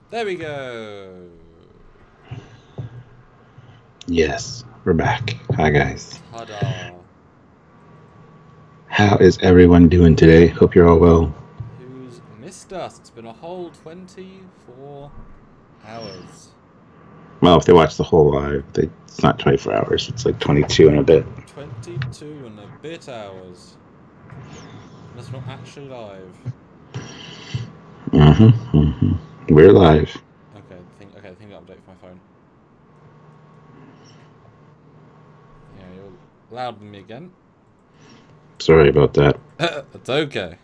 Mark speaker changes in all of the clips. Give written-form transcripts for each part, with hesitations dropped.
Speaker 1: There we go.
Speaker 2: Yes, we're back. Hi, guys.
Speaker 1: Ta-da.
Speaker 2: How is everyone doing today? Hope you're all well.
Speaker 1: Who's missed us? It's been a whole 24 hours.
Speaker 2: Well, if they watch the whole live, it's not 24 hours. It's like 22 and a bit.
Speaker 1: 22 and a bit hours. That's not actually live.
Speaker 2: We're live.
Speaker 1: Okay, the thing to update for my phone. Yeah, you're louder than me again.
Speaker 2: Sorry about that.
Speaker 1: That's okay.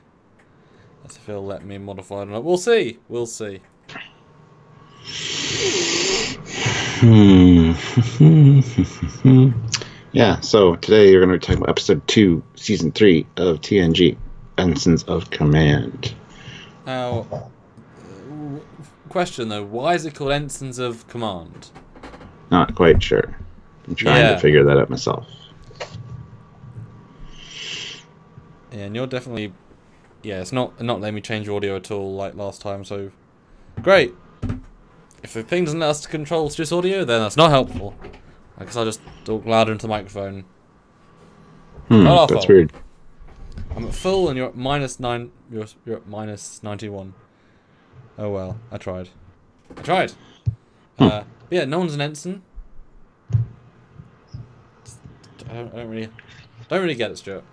Speaker 1: That's if he'll let me modify it or not. We'll see. We'll see.
Speaker 2: Yeah, so today you're going to be talking about episode 2, season 3 of TNG, Ensigns of Command.
Speaker 1: Now, question though, why is it called Ensigns of Command?
Speaker 2: Not quite sure. I'm trying to figure that out myself.
Speaker 1: Yeah, and you're definitely... Yeah, it's not letting me change audio at all like last time, so... Great! If the thing doesn't let us control just audio, then that's not helpful. I guess I'll just talk louder into the microphone.
Speaker 2: That's weird.
Speaker 1: I'm at full and you're at -9... You're at -91. Oh well, I tried. But yeah, no one's an ensign. I don't really get it, Stuart.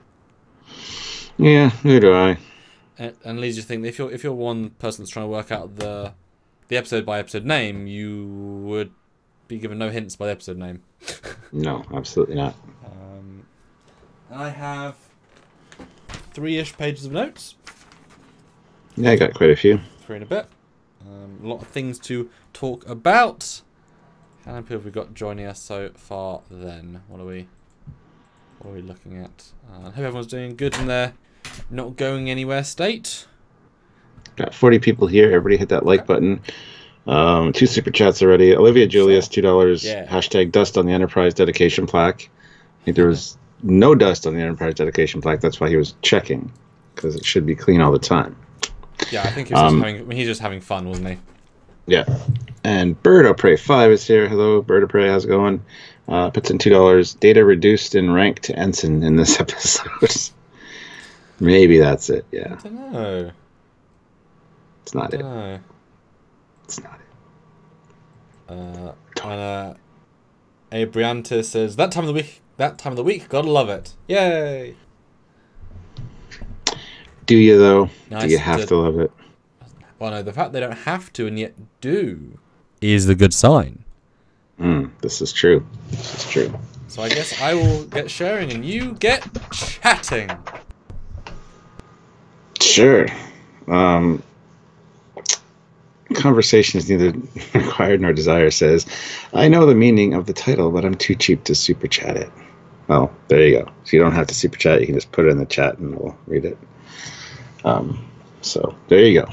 Speaker 2: Yeah, neither do I.
Speaker 1: And leads you to think that if you're one person that's trying to work out the episode by episode name, you would be given no hints by the episode name.
Speaker 2: No, absolutely not.
Speaker 1: I have 3-ish pages of notes.
Speaker 2: Yeah, I got quite a few.
Speaker 1: 3 and a bit. A lot of things to talk about. How many people have we got joining us so far then? What are we looking at? I hope everyone's doing good in their not going anywhere state.
Speaker 2: Got 40 people here. Everybody hit that like button. 2 super chats already. Olivia Julius, $2.
Speaker 1: Yeah.
Speaker 2: Hashtag dust on the Enterprise dedication plaque. I think there was no dust on the Enterprise dedication plaque. That's why he was checking, because it should be clean all the time.
Speaker 1: Yeah, I think he was he's just having fun, wasn't he?
Speaker 2: Yeah. And Bird of Prey 5 is here. Hello, Bird of Prey. How's it going? Puts in $2. Data reduced in rank to ensign in this episode. Maybe that's it. Yeah.
Speaker 1: I don't know.
Speaker 2: It's not it.
Speaker 1: No.
Speaker 2: It's not it.
Speaker 1: And Abriantis says that time of the week, gotta love it. Yay!
Speaker 2: Do you though?
Speaker 1: Nice.
Speaker 2: Do you have to love it?
Speaker 1: Well, no. The fact they don't have to and yet do is the good sign.
Speaker 2: This is true. This is true.
Speaker 1: So I guess I will get sharing and you get chatting.
Speaker 2: Sure. Conversation is neither required nor desired, says, I know the meaning of the title, but I'm too cheap to super chat it. Well, there you go. So you don't have to super chat. You can just put it in the chat and we'll read it. So there you go.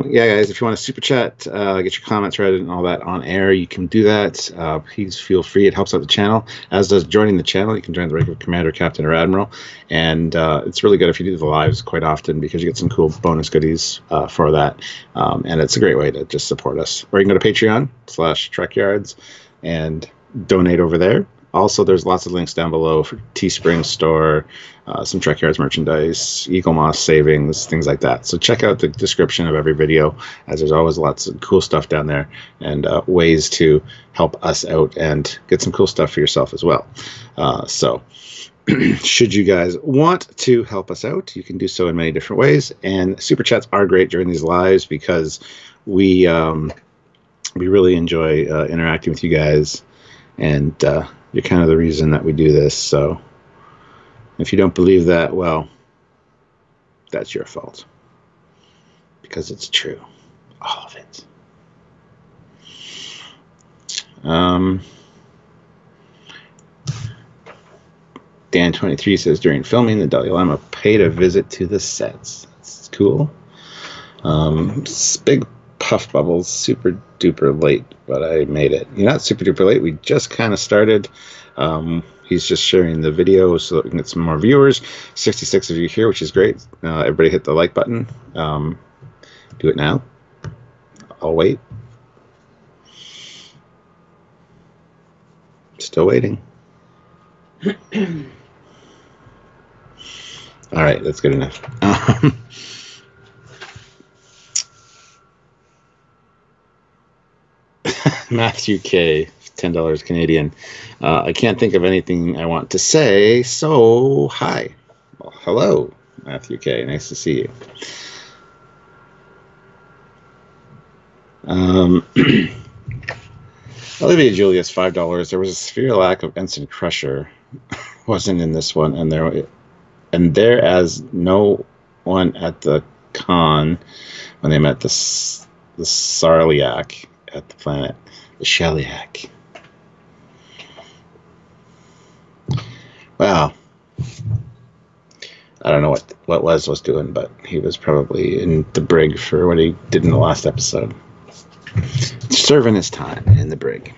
Speaker 2: Yeah, guys, if you want to super chat, get your comments read and all that on air, you can do that. Please feel free. It helps out the channel, as does joining the channel. You can join the regular commander, captain, or admiral. And it's really good if you do the lives quite often, because you get some cool bonus goodies for that. And it's a great way to just support us. Or you can go to Patreon/Trekyards and donate over there. Also, there's lots of links down below for Teespring store, some Trekyards merchandise, Eagle Moss savings, things like that. So check out the description of every video, as there's always lots of cool stuff down there and ways to help us out and get some cool stuff for yourself as well. So should you guys want to help us out, you can do so in many different ways. And super chats are great during these lives, because we really enjoy interacting with you guys. And you're kind of the reason that we do this. So if you don't believe that, well, that's your fault. Because it's true. All of it. Dan23 says, during filming, the Dalai Lama paid a visit to the sets. That's cool. Big puff bubbles, super duper late, but I made it. You're not super duper late. We just kind of started. He's just sharing the video so that we can get some more viewers. 66 of you here, which is great. Everybody hit the like button. Do it now. I'll wait. Still waiting. All right, that's good enough. Matthew K, $10 Canadian. I can't think of anything I want to say, so hi. Well, hello, Matthew K. Nice to see you. Olivia Julius, $5. There was a severe lack of Ensign Crusher. Wasn't in this one, and there as no one at the con when they met the Sarliak at the planet, the Sheliak. Wow. I don't know what Les was doing, but he was probably in the brig for what he did in the last episode. Serving his time in the brig.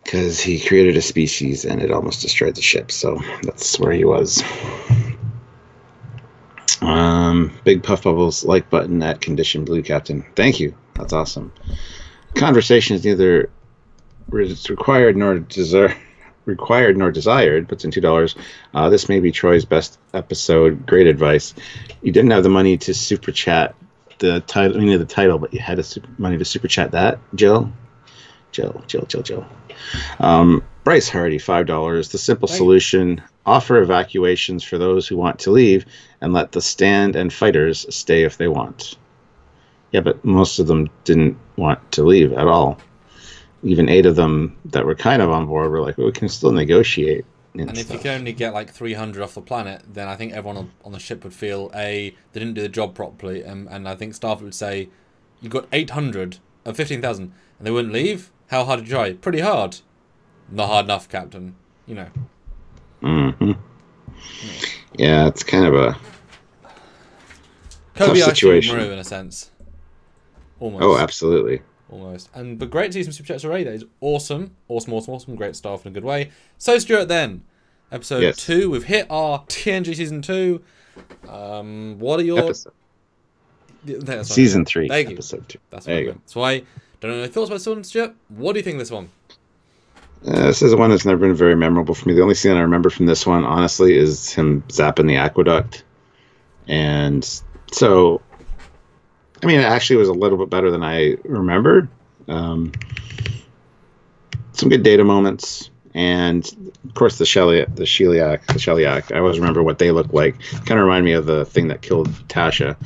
Speaker 2: Because he created a species and it almost destroyed the ship, so that's where he was. Big Puff Bubbles like button at Condition Blue Captain. Thank you. That's awesome. Conversation is neither required nor desired, puts in $2. This may be Troy's best episode. Great advice. You didn't have the money to super chat the title, the title, but you had money to super chat that, Jill. Bryce Hardy, $5. The simple solution: offer evacuations for those who want to leave, and let the stand and fighters stay if they want. Yeah, but most of them didn't want to leave at all. Even 8 of them that were kind of on board were like, well, we can still negotiate. And
Speaker 1: if you can only get like 300 off the planet, then I think everyone on the ship would feel they didn't do the job properly, and I think staff would say, you got 800 of 15,000, and they wouldn't leave. How hard did you try? Pretty hard. Not hard enough, Captain. You know.
Speaker 2: Mm-hmm. Yeah, it's kind of a tough situation.
Speaker 1: Maru in a sense. Almost.
Speaker 2: Oh, absolutely.
Speaker 1: Almost. But great to see some super chats already. That is awesome. Awesome. Great stuff in a good way. So, Stuart, then. Episode 2. We've hit our TNG Season 2. What are your...
Speaker 2: Season 3.
Speaker 1: Thank you.
Speaker 2: Episode 2.
Speaker 1: That's what I'm So I don't know any thoughts about this one, Stuart. What do you think of this one?
Speaker 2: This is one that's never been very memorable for me. The only scene I remember from this one, honestly, is him zapping the aqueduct. And so... I mean, it actually was a little bit better than I remembered. Some good data moments, and of course the Sheliak. I always remember what they look like. Kind of remind me of the thing that killed Tasha.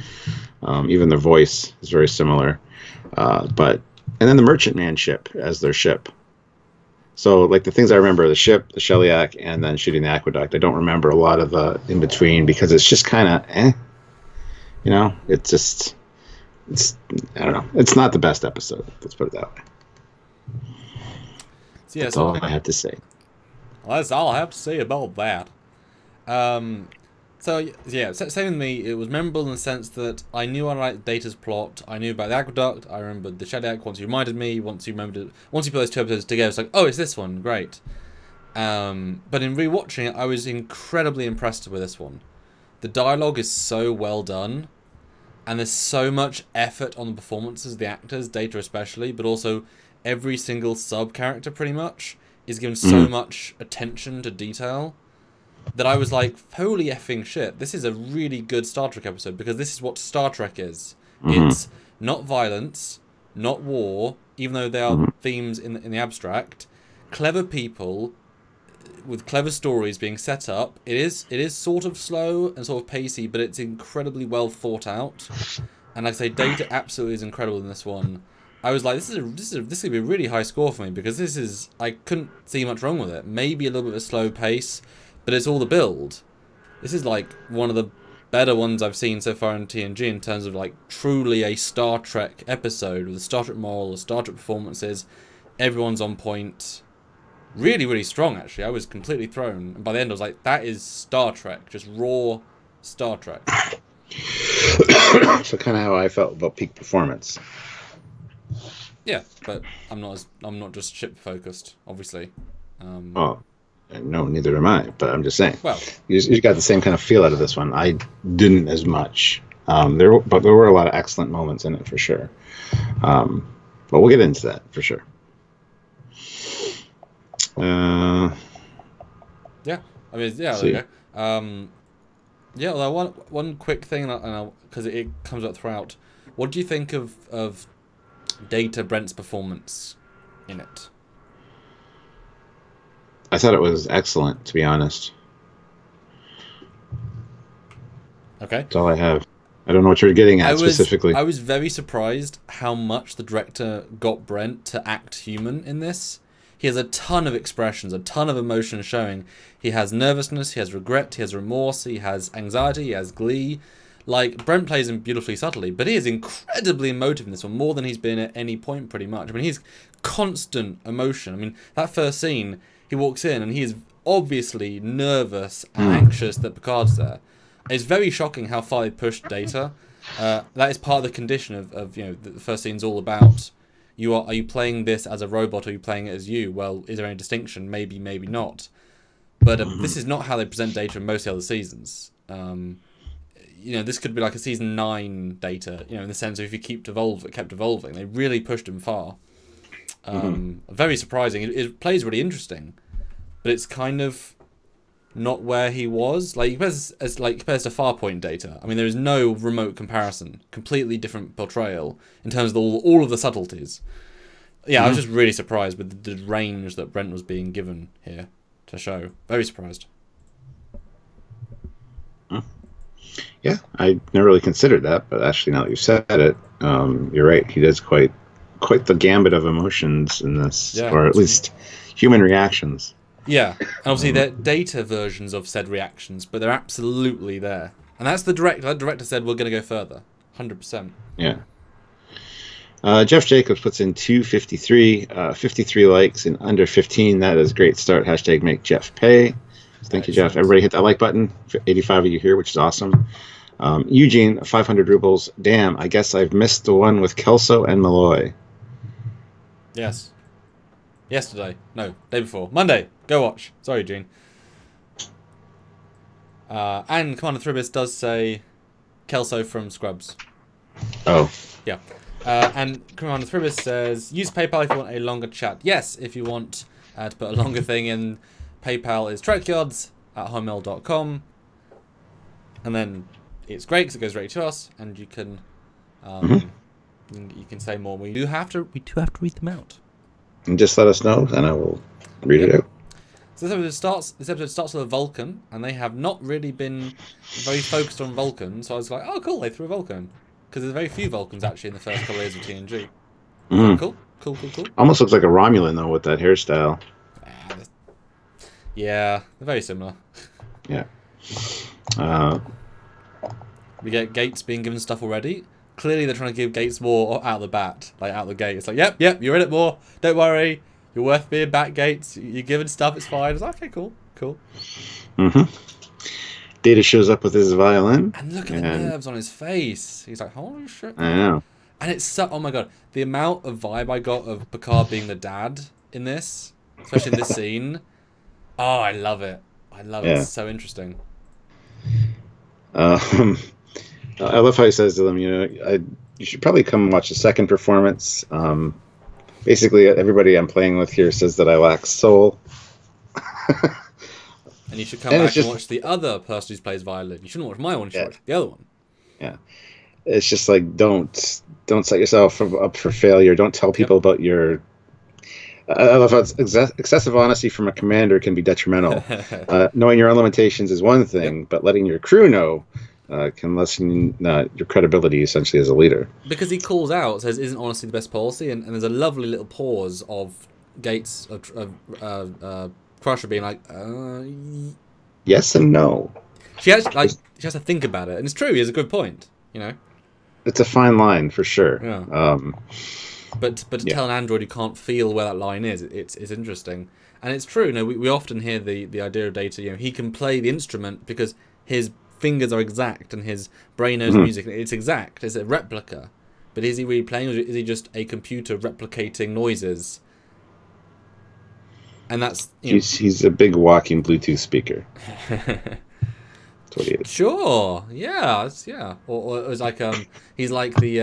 Speaker 2: Even their voice is very similar. And then the Merchantman ship as their ship. So, like, the things I remember: the ship, the Sheliak, and then shooting the aqueduct. I don't remember a lot of the in between because it's just kind of I don't know. It's not the best episode. Let's put it that way.
Speaker 1: So,
Speaker 2: that's all I have to say.
Speaker 1: Well, that's all I have to say about that. Same with me. It was memorable in the sense that I knew I liked Data's plot. I knew about the aqueduct. I remembered the Sheliak once you reminded me. Once you put those 2 episodes together, it's like, oh, it's this one. Great. But in rewatching it, I was incredibly impressed with this one. The dialogue is so well done. And there's so much effort on the performances of the actors, Data especially, but also every single sub-character pretty much is given so much attention to detail that I was like, holy effing shit, this is a really good Star Trek episode, because this is what Star Trek is. It's not violence, not war, even though there are themes in the abstract. Clever people with clever stories being set up. It is sort of slow and sort of pacey, but it's incredibly well thought out. And like I say, Data absolutely is incredible in this one. I was like, this could be a really high score for me, because I couldn't see much wrong with it. Maybe a little bit of a slow pace, but it's all the build. This is like one of the better ones I've seen so far in TNG in terms of like truly a Star Trek episode with a Star Trek moral, the Star Trek performances. Everyone's on point. Really, really strong, actually. I was completely thrown. And by the end, I was like, that is Star Trek. Just raw Star Trek.
Speaker 2: So kind of how I felt about peak performance.
Speaker 1: Yeah, but I'm not just ship focused, obviously.
Speaker 2: No, neither am I. But I'm just saying.
Speaker 1: Well,
Speaker 2: you got the same kind of feel out of this one. I didn't as much. But there were a lot of excellent moments in it for sure. But we'll get into that for sure.
Speaker 1: Yeah, I mean, yeah, there you go. Yeah, although one quick thing, because it comes up throughout. What do you think of Data Brent's performance in it?
Speaker 2: I thought it was excellent, to be honest.
Speaker 1: Okay.
Speaker 2: That's all I have. I don't know what you're getting at specifically.
Speaker 1: I was very surprised how much the director got Brent to act human in this. He has a ton of expressions, a ton of emotion showing. He has nervousness, he has regret, he has remorse, he has anxiety, he has glee. Like, Brent plays him beautifully subtly, but he is incredibly emotive in this one, more than he's been at any point, pretty much. I mean, he's constant emotion. I mean, that first scene, he walks in and he is obviously nervous and anxious that Picard's there. It's very shocking how far they pushed Data. That is part of the condition of you know, the first scene's all about, are you playing this as a robot or are you playing it as you? Well, is there any distinction? Maybe, maybe not. But this is not how they present Data in most of the other seasons. You know, this could be like a season 9 Data, you know, in the sense of if he kept evolving. They really pushed him far. Very surprising. It plays really interesting, but it's kind of not where he was. Like, compares to Farpoint Data. I mean, there is no remote comparison. Completely different portrayal in terms of all of the subtleties. Yeah, I was just really surprised with the range that Brent was being given here to show. Very surprised.
Speaker 2: Yeah, I never really considered that, but actually now that you said it, you're right. He does quite the gambit of emotions in this, or at least human reactions.
Speaker 1: Yeah, and obviously they're Data versions of said reactions, but they're absolutely there. And that's the director. That director said we're going to go further, 100%.
Speaker 2: Yeah. Jeff Jacobs puts in 253, 53 likes in under 15. That is a great start. Hashtag make Jeff pay. Thank you, Jeff. Everybody hit that like button. 85 of you here, which is awesome. Eugene, 500 rubles. Damn, I guess I've missed the one with Kelso and Malloy.
Speaker 1: Yes. Yesterday. No, day before. Monday. Go watch. Sorry, Gene. And Commander Thribis does say Kelso from Scrubs.
Speaker 2: Oh.
Speaker 1: Yeah. And Commander Thribis says, use PayPal if you want a longer chat. Yes, if you want to put a longer thing in. PayPal is trekyards@hotmail.com, and then it's great because it goes right to us, and you can you can say more. We do have to read them out.
Speaker 2: And just let us know, and I will read it out.
Speaker 1: So this episode starts with a Vulcan, and they have not really been very focused on Vulcan. So I was like, oh cool, they threw a Vulcan, because there's very few Vulcans actually in the first couple of years of TNG. Cool.
Speaker 2: Almost looks like a Romulan though with that hairstyle.
Speaker 1: Yeah, they're very similar.
Speaker 2: Yeah.
Speaker 1: We get Gates being given stuff already. Clearly they're trying to give Gates more out of the bat, like out of the gate. It's like, yep, you're in it more. Don't worry. You're worth being back, Gates. You're given stuff, it's fine. It's like, okay, cool.
Speaker 2: Data shows up with his violin.
Speaker 1: And look at the nerves on his face. He's like, holy shit.
Speaker 2: I know.
Speaker 1: And it's so, oh my god, the amount of vibe I got of Picard being the dad in this, especially in this scene. Oh, I love it. I love it. It's so interesting.
Speaker 2: I love how he says to them, you know, you should probably come and watch the second performance. Basically, everybody I'm playing with here says that I lack soul.
Speaker 1: And you should come back and watch the other person who plays violin. You shouldn't watch my one, you should watch the other one. Yeah.
Speaker 2: It's just like, don't set yourself up for failure. Don't tell people about your... I love how excessive honesty from a commander can be detrimental. Knowing your own limitations is one thing, but letting your crew know can lessen your credibility, essentially, as a leader.
Speaker 1: Because he calls out, says, isn't honesty the best policy? And there's a lovely little pause of Gates, Crusher being like,
Speaker 2: yes and no.
Speaker 1: She has to think about it. And it's true, he has a good point, you know?
Speaker 2: It's a fine line, for sure.
Speaker 1: Yeah. But to tell an android you can't feel where that line is, it's interesting. And it's true, you know, we often hear the idea of Data, you know, he can play the instrument because his fingers are exact and his brain knows music. It's exact, it's a replica. But is he really playing, or is he just a computer replicating noises? And that's... You know,
Speaker 2: he's a big walking Bluetooth speaker. That's what he is.
Speaker 1: Sure. Yeah. Yeah. Or it was like he's like the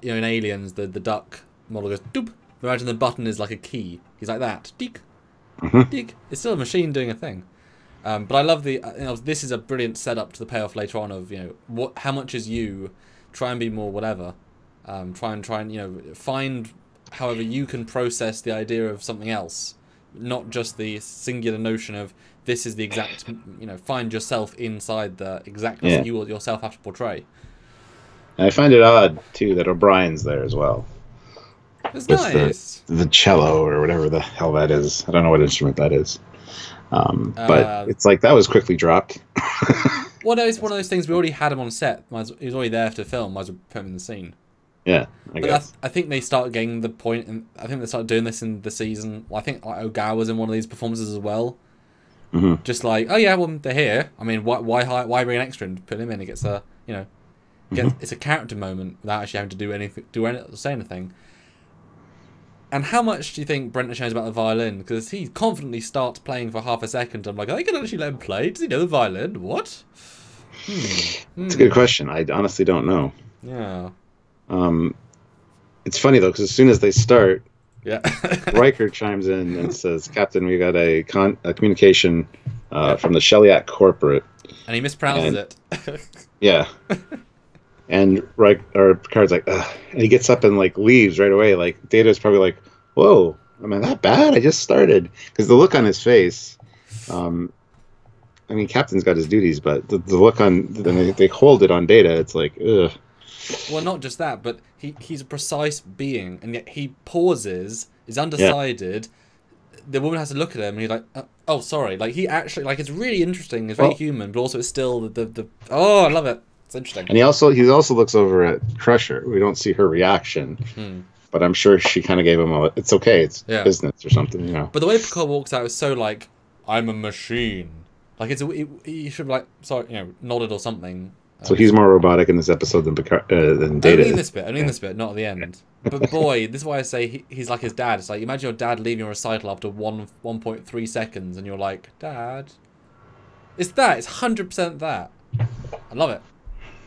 Speaker 1: in Aliens the duck model goes doop. Imagine the button is like a key. He's like that. Deek. Deek. It's still a machine doing a thing. But I love this is a brilliant setup to the payoff later on of how much is you, try and be more whatever, try and find however you can process the idea of something else, not just the singular notion of this is the exact find yourself inside the exactness that you yourself have to portray.
Speaker 2: And I find it odd too that O'Brien's there as well.
Speaker 1: It's nice.
Speaker 2: The cello or whatever the hell that is. I don't know what instrument that is. But it's like that was quickly dropped.
Speaker 1: Well, no, it's one of those things we already had him on set. He was already there to film. Might as well put him in the scene.
Speaker 2: Yeah, I guess.
Speaker 1: I think they started getting the point, and I think they started doing this in the season. Well, I think Ogawa was in one of these performances as well. Just like, oh yeah, well they're here. I mean, why bring an extra and put him in? He gets a it's a character moment without actually having to say anything. And how much do you think Brent knows about the violin? Because he confidently starts playing for half a second. I'm like, are they going to actually let him play? Does he know the violin? What?
Speaker 2: It's a good question. I honestly don't know.
Speaker 1: Yeah.
Speaker 2: It's funny, though, because as soon as they start,
Speaker 1: Riker
Speaker 2: chimes in and says, Captain, we got a communication from the Sheliak corporate.
Speaker 1: And he mispronounces it.
Speaker 2: Yeah. And Picard's like, ugh. And he gets up and like leaves right away. Like Data's probably like, whoa, am I that bad? I just started. Because the look on his face, I mean, Captain's got his duties, but the look on, they hold it on Data. It's like, ugh.
Speaker 1: Well, not just that, but he's a precise being, and yet he pauses, is undecided. Yeah. The woman has to look at him, and he's like, oh, sorry. Like, he actually, like, it's really interesting. It's very human, but also it's still the oh, I love it. It's interesting.
Speaker 2: And he also looks over at Crusher. We don't see her reaction, but I'm sure she kind of gave him it's okay, it's business or something,
Speaker 1: But the way Picard walks out is so like, I'm a machine. Like he should have like nodded or something.
Speaker 2: So he's more robotic in this episode than Data.
Speaker 1: Only in this bit, not at the end. But boy, this is why I say he's like his dad. It's like, imagine your dad leaving a recital after 1.3 seconds, and you're like, Dad, it's 100% that. I love it.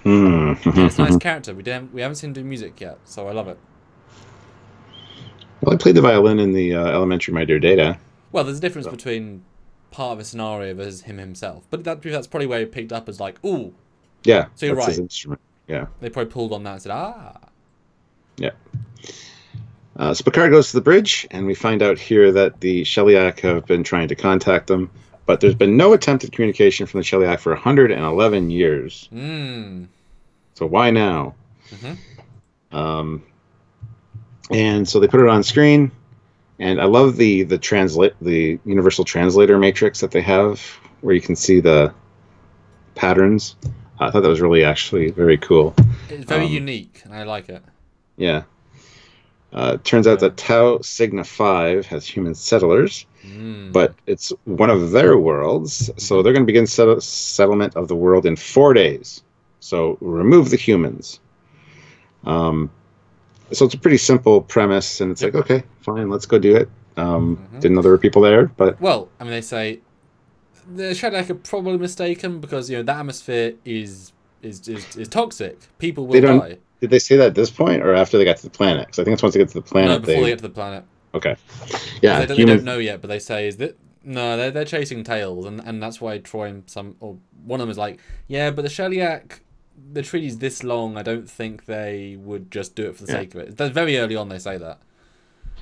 Speaker 1: It's a nice character. We haven't seen him do music yet, so I love it.
Speaker 2: Well, I played the violin in the Elementary My Dear Data.
Speaker 1: Well, there's a difference between part of a scenario versus him himself, but that's probably where he picked up as like, ooh.
Speaker 2: Yeah,
Speaker 1: so you're
Speaker 2: that's
Speaker 1: right.
Speaker 2: His instrument. Yeah,
Speaker 1: they probably pulled on that and said, ah.
Speaker 2: Yeah. So Picard goes to the bridge, and we find out here that the Sheliak have been trying to contact them, but there's been no attempted communication from the Sheliak for 111 years. So why now? And so they put it on screen, and I love the universal translator matrix that they have, where you can see the patterns. I thought that was really actually very cool.
Speaker 1: It's very unique, and I like it.
Speaker 2: Yeah. It turns out that Tau Cygna 5 has human settlers, but it's one of their worlds, so they're going to begin settlement of the world in 4 days. So remove the humans. So it's a pretty simple premise, and it's like, okay, fine, let's go do it. Didn't know there were people there, but...
Speaker 1: Well, I mean, they say the Sheliak are probably mistaken because, the atmosphere is toxic. People will die.
Speaker 2: Did they say that at this point or after they got to the planet? Because I think it's once they get to the planet.
Speaker 1: No, before they get to the planet.
Speaker 2: Okay. Yeah.
Speaker 1: They don't know yet, but they say they're chasing tails, and that's why Troy or one of them is like, yeah, but the Sheliak, the treaty's this long. I don't think they would just do it for the sake of it. That's very early on. They say that.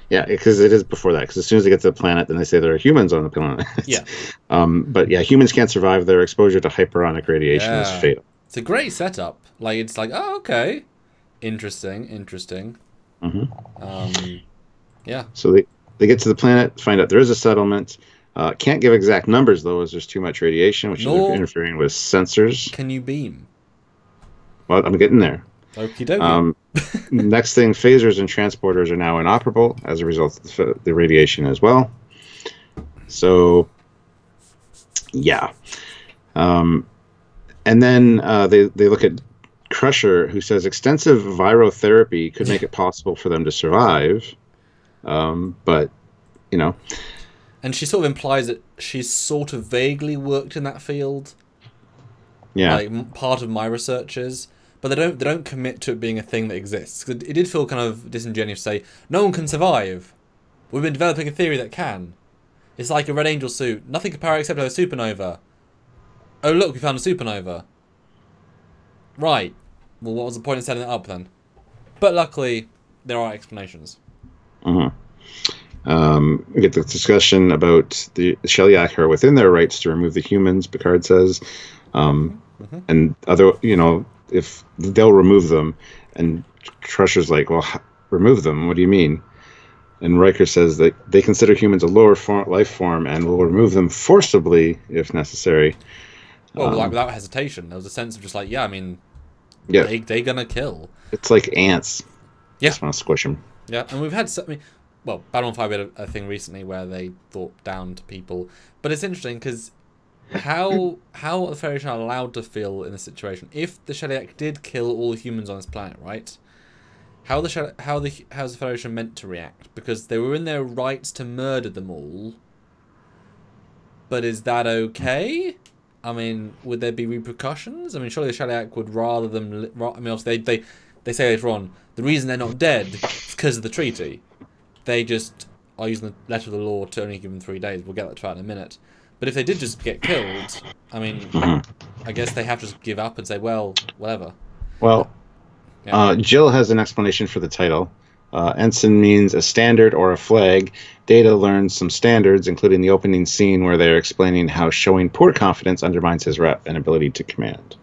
Speaker 2: Yeah, because it is before that. Because as soon as they get to the planet, then they say there are humans on the planet.
Speaker 1: Yeah.
Speaker 2: But yeah, humans can't survive. Their exposure to hyperonic radiation is fatal.
Speaker 1: It's a great setup. Like, it's like, oh, okay. Interesting. Yeah.
Speaker 2: So they get to the planet, find out there is a settlement. Can't give exact numbers, though, as there's too much radiation, which is interfering with sensors.
Speaker 1: Can you beam?
Speaker 2: Well, I'm getting there.
Speaker 1: Okie dokie.
Speaker 2: Next thing, phasers and transporters are now inoperable as a result of the radiation as well. So, yeah. And then they look at Crusher, who says extensive virotherapy could make it possible for them to survive. But,
Speaker 1: And she sort of implies that she's sort of vaguely worked in that field.
Speaker 2: Yeah.
Speaker 1: Like part of my research is, but they don't commit to it being a thing that exists. 'Cause it did feel kind of disingenuous to say no one can survive. We've been developing a theory that can. It's like a Red Angel suit. Nothing can power except a supernova. Oh look, we found a supernova. Right. Well, what was the point of setting it up then? But luckily, there are explanations.
Speaker 2: We get the discussion about the Shellyak are within their rights to remove the humans, Picard says. And other, if they'll remove them. And Crusher's like, well, remove them? What do you mean? And Riker says that they consider humans a lower life form and will remove them forcibly if necessary.
Speaker 1: Well, like without hesitation. There was a sense of just like, yeah, I mean,
Speaker 2: yeah,
Speaker 1: they're gonna kill.
Speaker 2: It's like ants.
Speaker 1: Yeah.
Speaker 2: Just want to squish them.
Speaker 1: Yeah, and we've had Babylon 5 had a thing recently where they thought down to people. But it's interesting because how are the Federation allowed to feel in this situation? If the Shellyak did kill all the humans on this planet, right? How's the Federation meant to react? Because they were in their rights to murder them all. But is that okay? I mean, would there be repercussions? I mean, surely the Shellyak would rather them... I mean, obviously, they say later on, the reason they're not dead is because of the treaty. They just are using the letter of the law to only give them 3 days. We'll get that to that in a minute. But if they did just get killed, I mean, I guess they have to just give up and say, well, whatever.
Speaker 2: Well... Yeah. Jill has an explanation for the title. Ensign means a standard or a flag. Data learns some standards, including the opening scene where they're explaining how showing poor confidence undermines his rep and ability to command.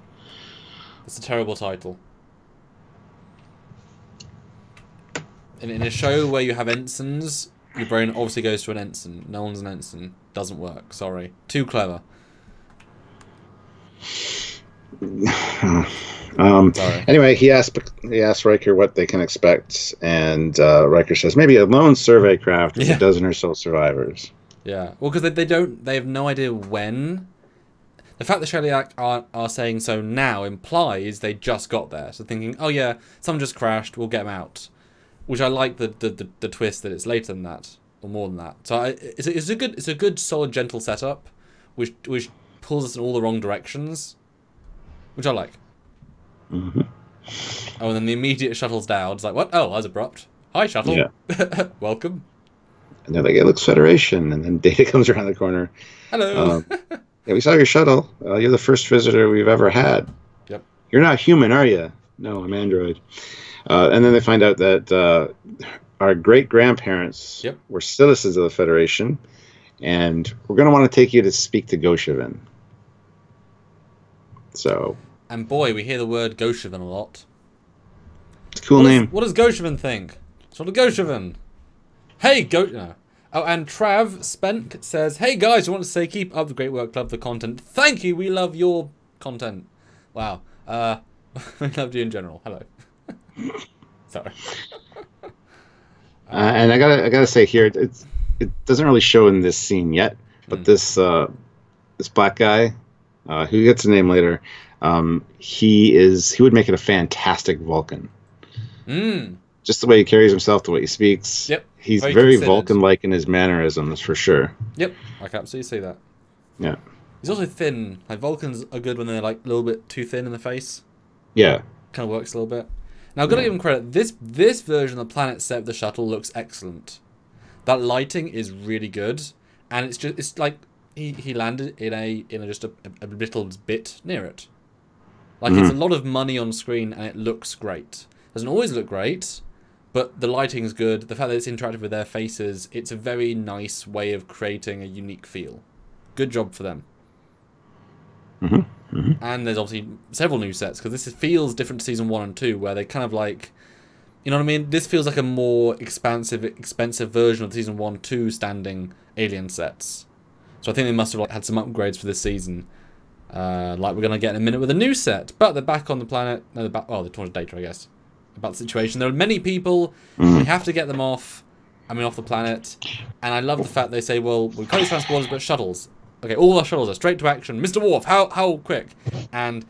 Speaker 1: It's a terrible title. In a show where you have ensigns, your brain obviously goes to an ensign. No one's an ensign. Doesn't work. Sorry. Too clever.
Speaker 2: Anyway, he asked Riker what they can expect, and Riker says maybe a lone survey craft with a dozen or so survivors.
Speaker 1: Yeah, well, because they have no idea when. The fact that Shellyak are saying so now implies they just got there. So thinking, oh yeah, someone just crashed, we'll get them out. Which I like the twist that it's later than that, or more than that. So it's a good solid gentle setup, which pulls us in all the wrong directions, which I like. Oh, and then the immediate shuttle's down. It's like, what? Oh, that was abrupt. Hi, shuttle. Yeah. Welcome.
Speaker 2: And they're like, it looks Federation. And then Data comes around the corner.
Speaker 1: Hello.
Speaker 2: Yeah, we saw your shuttle. You're the first visitor we've ever had.
Speaker 1: Yep.
Speaker 2: You're not human, are you? No, I'm android. And then they find out that our great-grandparents were citizens of the Federation. And we're going to want to take you to speak to Goshevin. So...
Speaker 1: And boy, we hear the word Goshevin a lot.
Speaker 2: It's a cool name.
Speaker 1: What does Goshevin think? Sort of Goshevin. Hey, No. Oh, and Trav Spenk says, hey guys, I want to say keep up the great work, love the content. Thank you, we love your content. Wow. We loved you in general. Hello. Sorry.
Speaker 2: And I gotta say here, it doesn't really show in this scene yet, but this black guy, who gets a name later, he would make it a fantastic Vulcan. Just the way he carries himself, the way he speaks.
Speaker 1: Yep.
Speaker 2: He's very Vulcan-like in his mannerisms, for sure.
Speaker 1: Yep, I can absolutely see that.
Speaker 2: Yeah.
Speaker 1: He's also thin. Like Vulcans are good when they're like a little bit too thin in the face.
Speaker 2: Yeah.
Speaker 1: Kind of works a little bit. Now I've got to give him credit. This version of the planet set of the shuttle looks excellent. That lighting is really good, and it's like he landed in just a little bit near it. Like it's a lot of money on screen, and it looks great. Doesn't always look great, but the lighting's good. The fact that it's interactive with their faces, it's a very nice way of creating a unique feel. Good job for them. And there's obviously several new sets, because this feels different to Season 1 and 2, where they kind of like... You know what I mean? This feels like a more expensive version of Season 1, 2 standing alien sets. So I think they must have had some upgrades for this season. Like we're going to get in a minute with a new set. But they're back on the planet. No, they're talking to Data, I guess. About the situation. There are many people. We have to get them off. Off the planet. And I love the fact they say, well, we can't use transporters, but shuttles. Okay, all our shuttles are straight to action. Mr. Worf, how quick? And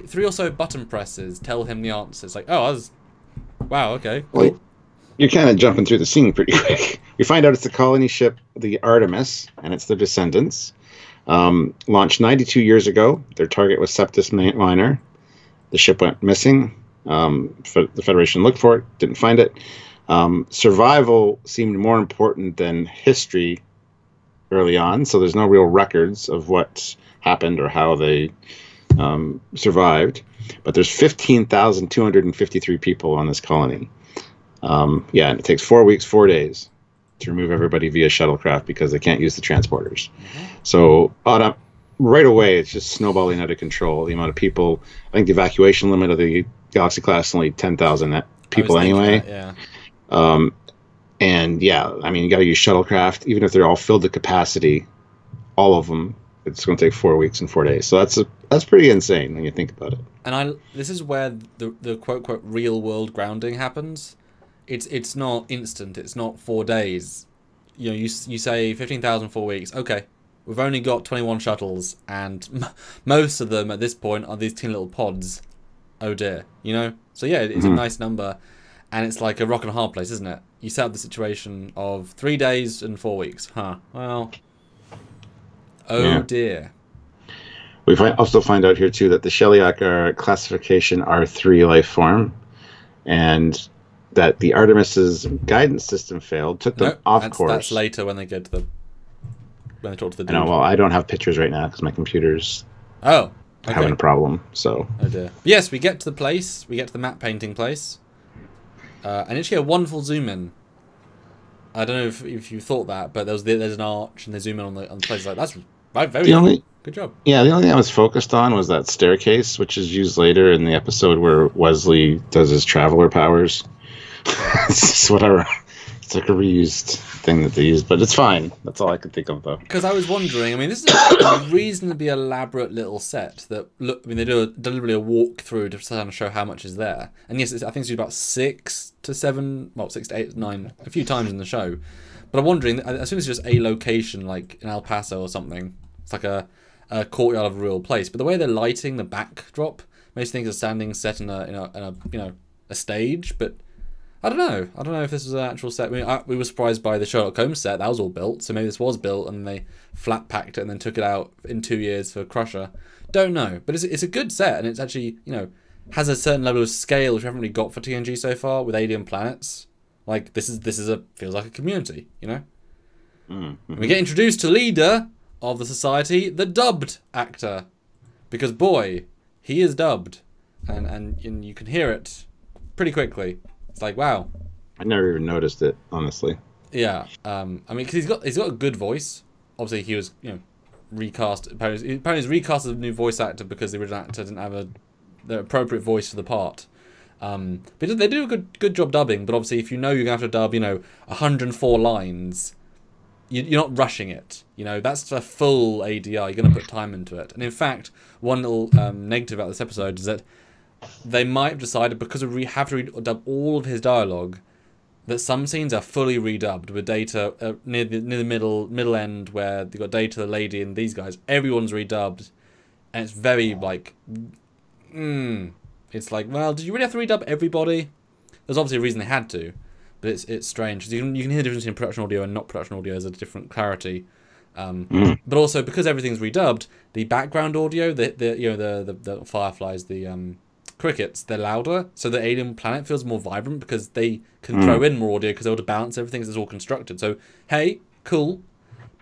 Speaker 1: three or so button presses tell him the answer. It's like, oh, wow, okay. Cool.
Speaker 2: Well, you're kind of jumping through the scene pretty quick. You find out it's the colony ship, the Artemis, and it's the descendants. Launched 92 years ago. Their target was Septus Minor. The ship went missing. The Federation looked for it, didn't find it. Survival seemed more important than history early on, so there's no real records of what happened or how they survived. But there's 15,253 people on this colony. And it takes 4 weeks, 4 days to remove everybody via shuttlecraft because they can't use the transporters. So right away, it's just snowballing out of control. The amount of people, I think the evacuation limit of the Galaxy class is only 10,000 people anyway.
Speaker 1: That,
Speaker 2: I mean, you got to use shuttlecraft, even if they're all filled to capacity, all of them. It's going to take 4 weeks and 4 days. So that's pretty insane when you think about it.
Speaker 1: And this is where the quote quote real world grounding happens. It's not instant. It's not 4 days. You know, you say 15,000 4 weeks. Okay, we've only got 21 shuttles, and most of them at this point are these teeny little pods. Oh dear, you know. So yeah, it's a nice number, and it's like a rock and a hard place, isn't it? You set up the situation of 3 days and 4 weeks. Huh. Well. Oh dear.
Speaker 2: We also find out here too that the Shellyak are classification R3 life form, and that the Artemis's guidance system failed, took them off course.
Speaker 1: That's later when they get to when they talk to the dude.
Speaker 2: I know. Well, I don't have pictures right now because my computer's having a problem. So.
Speaker 1: Oh dear. Yes, we get to the place. We get to the map painting place, and actually a wonderful zoom in. I don't know if you thought that, but there's an arch and they zoom in on the place. Like that's very good job.
Speaker 2: Yeah, the only thing I was focused on was that staircase, which is used later in the episode where Wesley does his traveler powers. It's just whatever. It's like a reused thing that they used, but it's fine. That's all I could think of, though.
Speaker 1: Because I was wondering, I mean, this is a reasonably elaborate little set that they do deliberately a walkthrough to kind of show how much is there. And yes, I think it's about 6 to 7, well, 6 to 8, 9, a few times in the show. But I'm wondering, I assume it's just a location like in El Paso or something. It's like a courtyard of a real place. But the way they're lighting the backdrop makes me think of standing set in a stage, but. I don't know. I don't know if this was an actual set. I mean, we were surprised by the Sherlock Holmes set. That was all built. So maybe this was built and they flat packed it and then took it out in 2 years for Crusher. Don't know. But it's a good set, and it's actually, has a certain level of scale which we haven't really got for TNG so far with alien planets. Like, this feels like a community, And we get introduced to leader of the society, the dubbed actor. Because, boy, he is dubbed. And you can hear it pretty quickly. It's like, wow.
Speaker 2: I never even noticed it, honestly.
Speaker 1: Yeah. I mean, because he's got a good voice. Obviously, he was, recast. Apparently, he's recast as a new voice actor because the original actor didn't have the appropriate voice for the part. But they do a good job dubbing. But obviously, if you're going to have to dub, 104 lines, you're not rushing it. That's a full ADR. You're going to put time into it. And in fact, one little negative about this episode is that they might have decided, because we have to redub all of his dialogue, that some scenes are fully redubbed with Data near the middle end where they got Data, the lady, and these guys. Everyone's redubbed, and it's very like, it's like, well, did you really have to redub everybody? There's obviously a reason they had to, but it's strange. You can hear the difference in production audio and not production audio as a different clarity. But also because everything's redubbed, the background audio, the fireflies, the crickets, they're louder, so the alien planet feels more vibrant because they can throw in more audio because they're able to balance everything as it's all constructed. So, hey, cool,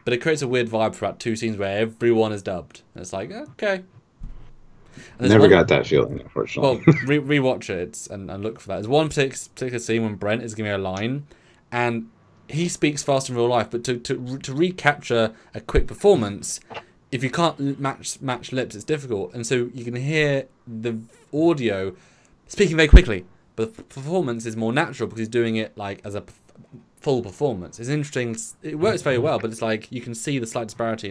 Speaker 1: but it creates a weird vibe for about 2 scenes where everyone is dubbed. And it's like, okay.
Speaker 2: Never got that feeling, unfortunately.
Speaker 1: Well, rewatch it and look for that. There's one particular scene when Brent is giving a line, and he speaks fast in real life, but to recapture a quick performance, if you can't match lips, it's difficult. And so you can hear the audio speaking very quickly, but the performance is more natural because he's doing it like as a full performance. It's interesting. It works very well, but it's like you can see the slight disparity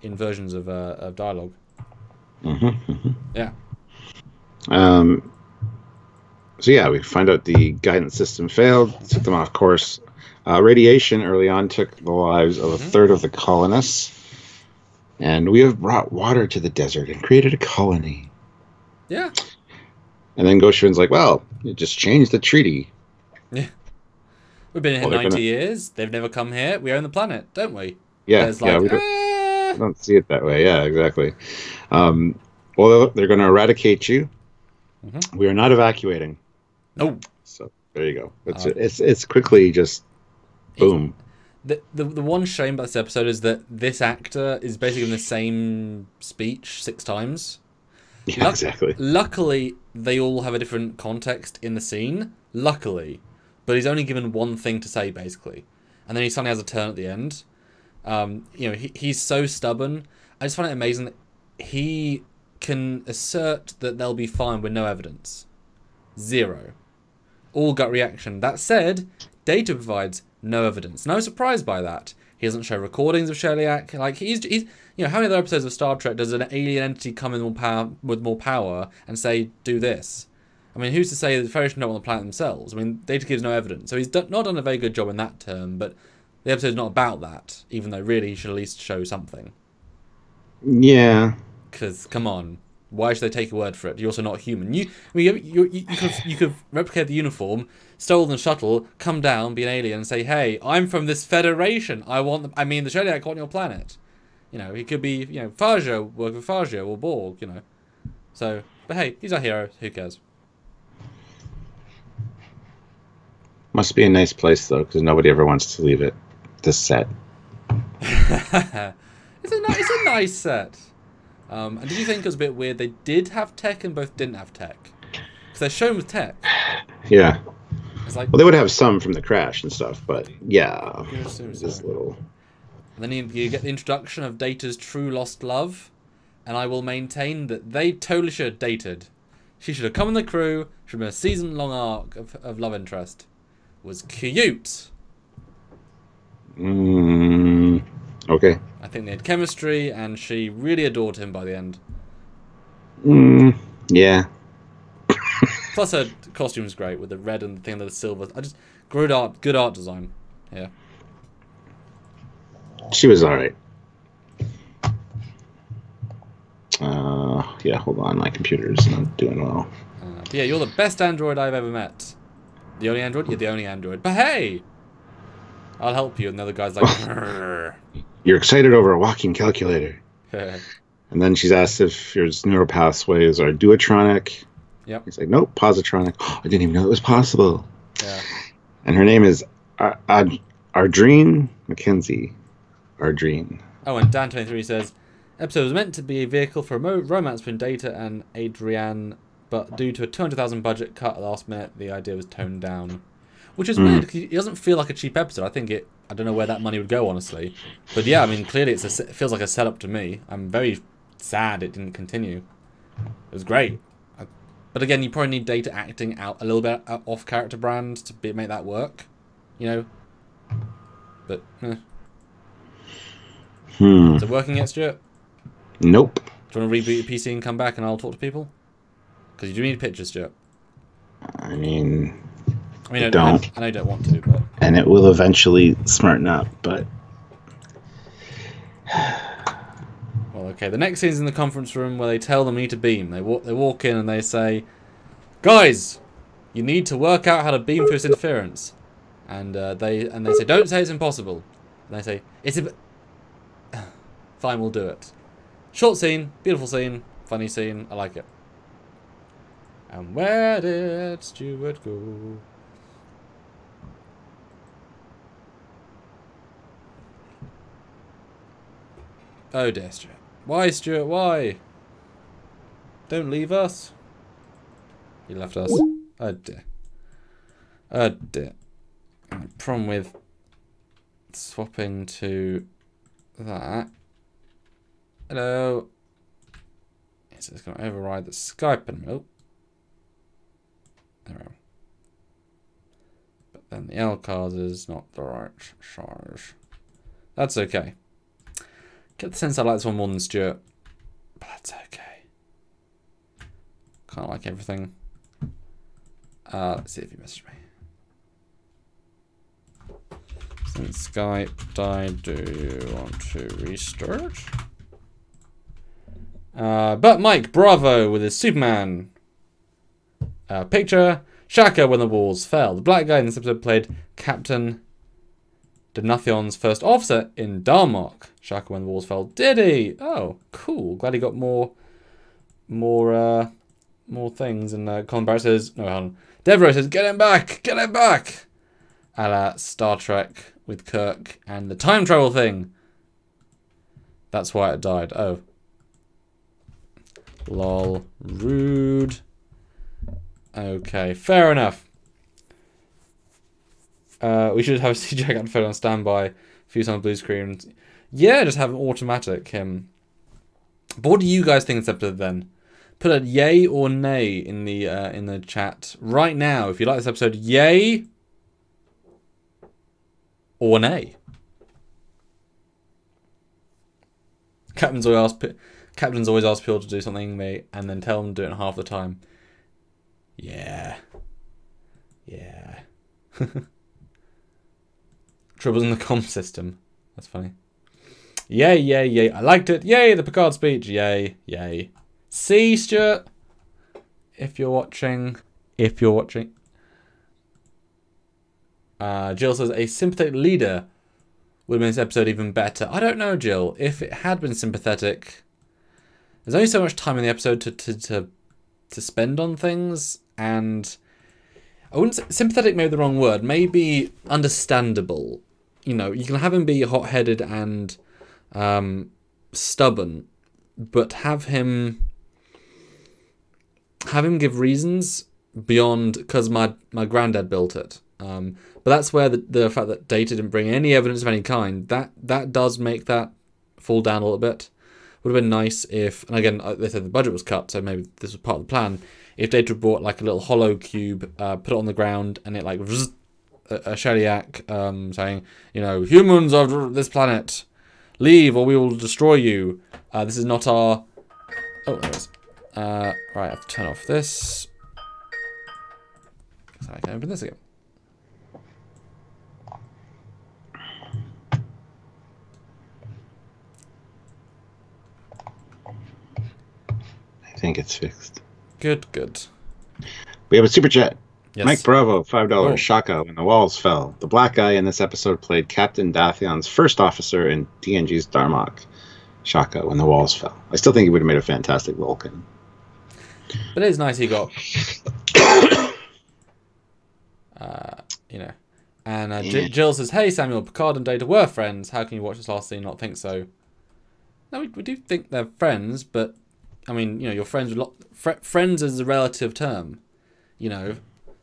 Speaker 1: in versions of dialogue. Yeah.
Speaker 2: So yeah, we find out the guidance system failed, took them off course. Radiation early on took the lives of a third of the colonists. And we have brought water to the desert and created a colony.
Speaker 1: Yeah.
Speaker 2: And then Goshuin's like, well, you just changed the treaty.
Speaker 1: Yeah. We've been here 90 years. They've never come here. We own the planet, don't we?
Speaker 2: Yeah.
Speaker 1: There's like,
Speaker 2: we don't see it that way. Yeah, exactly. Well, they're going to eradicate you. We are not evacuating.
Speaker 1: Oh,
Speaker 2: so there you go. It's quickly just boom.
Speaker 1: The one shame about this episode is that this actor is basically in the same speech 6 times.
Speaker 2: Yeah, exactly.
Speaker 1: Luckily, they all have a different context in the scene. Luckily, but he's only given one thing to say basically, and then he suddenly has a turn at the end. You know, he's so stubborn. I just find it amazing that he can assert that they'll be fine with no evidence. 0. All gut reaction. That said, Data provides no evidence. And I was surprised by that. He doesn't show recordings of Sheliak. Like, he's you know, how many other episodes of Star Trek does an alien entity come in with more power and say, do this? I mean, who's to say that the Federation don't want the planet themselves? I mean, Data gives no evidence. So he's not done a very good job in that term, but the episode's not about that, even though really he should at least show something.
Speaker 2: Yeah.
Speaker 1: Because, come on, why should they take your word for it? You're also not human. You could replicate the uniform, steal the shuttle, come down, be an alien, and say, "Hey, I'm from this Federation. The Sheliak want your planet." You know, he could be, you know, Farjo, work with Farjo or Borg. You know, so. But hey, he's our hero. Who cares?
Speaker 2: Must be a nice place though, because nobody ever wants to leave it. This set.
Speaker 1: It's a nice set. And did you think it was a bit weird? They did have tech and both didn't have tech. Because they're shown with tech.
Speaker 2: Yeah.
Speaker 1: It's like,
Speaker 2: well, they would have some from the crash and stuff, but yeah.
Speaker 1: This
Speaker 2: little.
Speaker 1: And then you get the introduction of Data's true lost love. And I will maintain that they totally should have dated. She should have come in the crew. Should have been a season-long arc of love interest. Was cute.
Speaker 2: Okay.
Speaker 1: I think they had chemistry, and she really adored him by the end.
Speaker 2: Yeah.
Speaker 1: Plus, her costume's great with the red and the thing with the silver. Good art design. Yeah.
Speaker 2: She was alright. Yeah, hold on. My computer's not doing well.
Speaker 1: Yeah, you're the best android I've ever met. The only android? You're the only android. But hey! I'll help you. And the other guy's like...
Speaker 2: You're excited over a walking calculator. And then she's asked if your neural pathways are duotronic.
Speaker 1: Yep.
Speaker 2: He's like, nope, positronic. Oh, I didn't even know it was possible.
Speaker 1: Yeah.
Speaker 2: And her name is Ardreen Mackenzie. Ardreen.
Speaker 1: Oh, and Dan23 says, episode was meant to be a vehicle for a romance between Data and Adrienne, but due to a 200,000 budget cut at the last minute, the idea was toned down. Which is weird, because it doesn't feel like a cheap episode. I don't know where that money would go, honestly. But yeah, I mean, clearly it feels like a setup to me. I'm very sad it didn't continue. It was great. But again, you probably need Data acting out a little bit off character brand to make that work. You know? But, Is it working yet, Stuart?
Speaker 2: Nope.
Speaker 1: Do you want to reboot your PC and come back and I'll talk to people? Because you do need pictures, Stuart.
Speaker 2: I mean,
Speaker 1: I know you don't want to, but...
Speaker 2: And it will eventually smarten up, but...
Speaker 1: Well, okay. The next scene's in the conference room where they tell them you need to beam. They walk in and they say, "Guys, you need to work out how to beam through this interference." And they say, "Don't say it's impossible." And they say, "It's fine, we'll do it." Short scene, beautiful scene, funny scene. I like it. And where did Stuart go? Oh dear, Stuart. Why, Stuart? Why? Don't leave us. He left us. Oh dear. Oh dear. And the problem with swapping to that. Hello. It's going to override the Skype and there we go. But then the L card is not the right size. That's okay. Get the sense I like this one more than Stuart, but that's okay. Can't like everything. Let's see if he messaged me. Since Skype died, do you want to restart? But Mike Bravo with his Superman picture. Shaka when the walls fell. The black guy in this episode played Captain Did Nathion's first officer in Darmok. Shaka when the walls fell. Did he? Oh, cool. Glad he got more things. And Colin Barrett says, no, hold on. Devereaux says, get him back! Get him back! A la Star Trek with Kirk and the time travel thing. That's why it died. Oh. Lol. Rude. Okay, fair enough. We should have CJ got phone on standby. Fuse on blue screen. Yeah, just have an automatic him. But what do you guys think of this episode then? Put a yay or nay in the chat right now if you like this episode. Yay or nay. Captains always ask people to do something and then tell them to do it in half the time. Yeah. Yeah. Troubles in the comm system. That's funny. Yay, yay, yay. I liked it. Yay, the Picard speech. Yay, yay. See, Stuart? If you're watching. Jill says, a sympathetic leader would have made this episode even better. I don't know, Jill. If it had been sympathetic, there's only so much time in the episode to spend on things, and I wouldn't say sympathetic, maybe the wrong word. Maybe understandable. You know, you can have him be hot-headed and stubborn, but have him give reasons beyond because my granddad built it. But that's where the fact that Data didn't bring any evidence of any kind, that does make that fall down a little bit. Would have been nice if, and again, they said the budget was cut, so maybe this was part of the plan. If Data brought like a little hollow cube, put it on the ground, and it like a Shellyak saying, you know, humans of this planet, leave or we will destroy you. This is not our. Oh, there it is. Right, I have to turn off this. So I can open this again.
Speaker 2: I think it's fixed.
Speaker 1: Good, good.
Speaker 2: We have a super chat.
Speaker 1: Yes.
Speaker 2: Mike Bravo, $5.
Speaker 1: Oh.
Speaker 2: Shaka when the walls fell. The black guy in this episode played Captain Dathion's first officer in TNG's Darmok. Shaka when the walls fell. I still think he would have made a fantastic Vulcan.
Speaker 1: But it is nice he got, you know. And Jill says, hey, Samuel, Picard and Data were friends. How can you watch this last scene and not think so? No, we do think they're friends, but, I mean, you know, your friends with friends is a relative term. You know,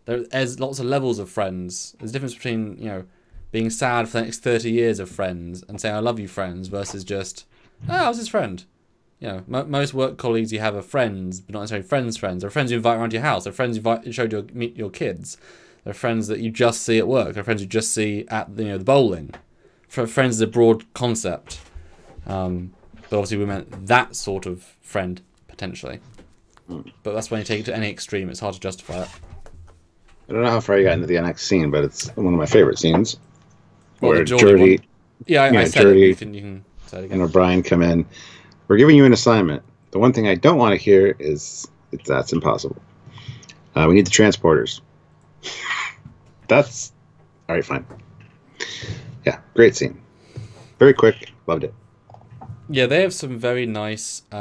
Speaker 1: there's lots of levels of friends. There's a difference between, you know, being sad for the next 30 years of friends and saying, I love you, friends, versus just, oh, I was his friend. You know, most work colleagues you have are friends, but not necessarily friends. They're friends you invite around your house. They're friends you showed you meet your kids. They're friends that you just see at work. They're friends you just see at the bowling. Friends is a broad concept, but obviously we meant that sort of friend potentially. But that's when you take it to any extreme. It's hard to justify it.
Speaker 2: I don't know how far you got into the NX scene, but it's one of my favorite scenes.
Speaker 1: Well,
Speaker 2: where
Speaker 1: the Geordie one. Yeah, I said
Speaker 2: Geordie
Speaker 1: it. You can say it again.
Speaker 2: and O'Brien come in. We're giving you an assignment. The one thing I don't want to hear is that's impossible. We need the transporters. That's all right. Fine. Yeah, great scene. Very quick. Loved it.
Speaker 1: Yeah, they have some very nice. They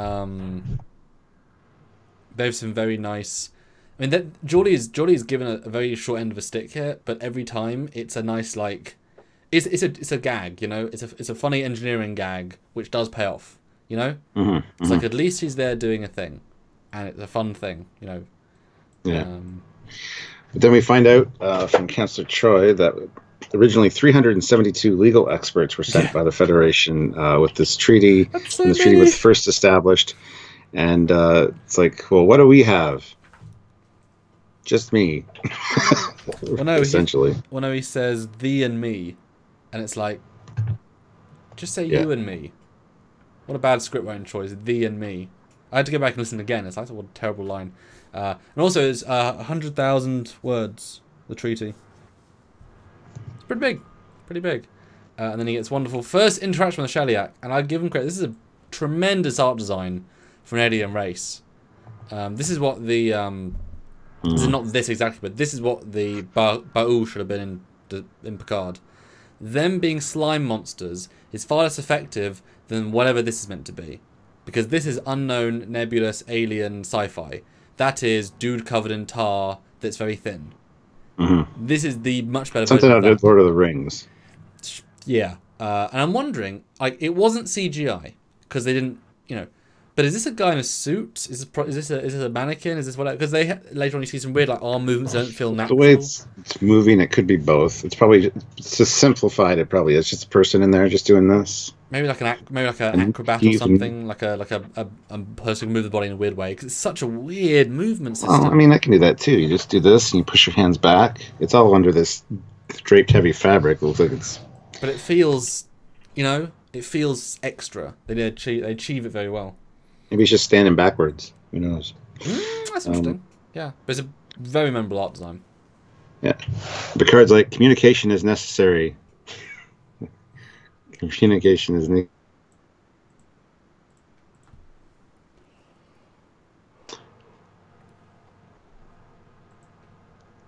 Speaker 1: have some very nice. I mean, Geordie's given a very short end of a stick here, but every time it's a nice like, it's a gag. You know, it's a funny engineering gag which does pay off. You know, it's like at least he's there doing a thing, and it's a fun thing. You know.
Speaker 2: Yeah. But then we find out from Chancellor Troy that originally 372 legal experts were sent by the Federation with this treaty.
Speaker 1: That's so
Speaker 2: when the treaty was first established, and it's like, well, what do we have? Just me.
Speaker 1: Well, no,
Speaker 2: essentially.
Speaker 1: He says thee and me, and it's like, just say you and me. What a bad script writing choice. Thee and me. I had to go back and listen again. It's like, what a terrible line. And also, it's 100,000 words, the treaty. It's pretty big. Pretty big. And then he gets wonderful first interaction with the Shellyak. And I give him credit. This is a tremendous art design from Eddie and Race. This is what the... This is not this exactly, but this is what the Baul should have been in Picard. them being slime monsters is far less effective than whatever this is meant to be. Because this is unknown, nebulous, alien sci-fi. That is dude covered in tar that's very thin.
Speaker 2: Mm-hmm.
Speaker 1: This is the much better
Speaker 2: Something
Speaker 1: version
Speaker 2: out
Speaker 1: of
Speaker 2: of Lord of the Rings.
Speaker 1: Yeah. And I'm wondering, like, it wasn't CGI. Because they didn't, you know... But is this a guy in a suit? Is this a mannequin? Is this what? Because later on you see some weird like arm movements that don't feel natural.
Speaker 2: The way it's moving, it could be both. It's probably just simplified. It probably is just a person in there just doing this.
Speaker 1: Maybe like an acrobat or something, like a person who moves the body in a weird way. Because it's such a weird movement system.
Speaker 2: Well, I mean, I can do that too. You just do this and you push your hands back. It's all under this draped heavy fabric. It looks like it's.
Speaker 1: But it feels, it feels extra. They achieve it very well.
Speaker 2: Maybe he's just standing backwards. Who knows?
Speaker 1: That's interesting. Yeah, but it's a very memorable art design.
Speaker 2: Yeah. Picard's like, communication is necessary. Communication is needed.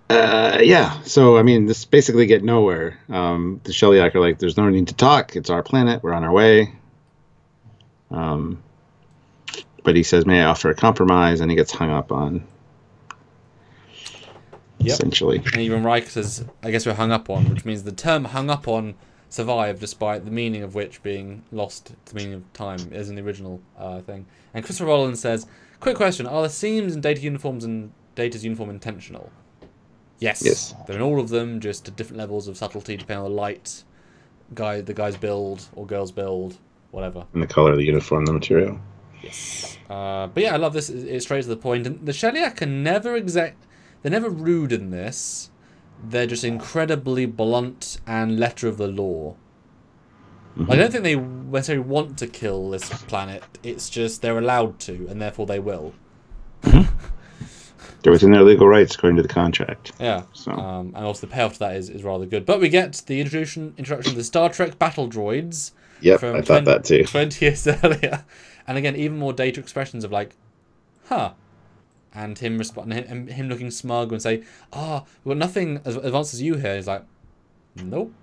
Speaker 2: Yeah, so, I mean, this basically get nowhere. The Shellyak are like, there's no need to talk. It's our planet. We're on our way. But he says, may I offer a compromise? And he gets hung up on, essentially.
Speaker 1: And even Riker says, I guess we're hung up on, which means the term hung up on survived, despite the meaning of which being lost to the meaning of time, as in the original thing. And Christopher Rowland says, quick question, are the seams in Data uniforms and Data's uniform intentional? Yes. They're in all of them, just at different levels of subtlety, depending on the light, the guy's build, or girl's build, whatever.
Speaker 2: And the color of the uniform, the material.
Speaker 1: Yes. But yeah, I love this. It's straight to the point. And the Shellyak are never they're never rude in this. They're just incredibly blunt and letter of the law. Mm-hmm. I don't think they necessarily want to kill this planet. It's just they're allowed to, and therefore they will.
Speaker 2: They're within their legal rights according to the contract.
Speaker 1: Yeah. So. And also the payoff to that is rather good. But we get the introduction of the Star Trek battle droids.
Speaker 2: Yep, I thought that too.
Speaker 1: 20 years earlier. And again, even more Data expressions of like, huh. And him responding, him looking smug and say, we've got nothing as advanced as you here. He's like, nope.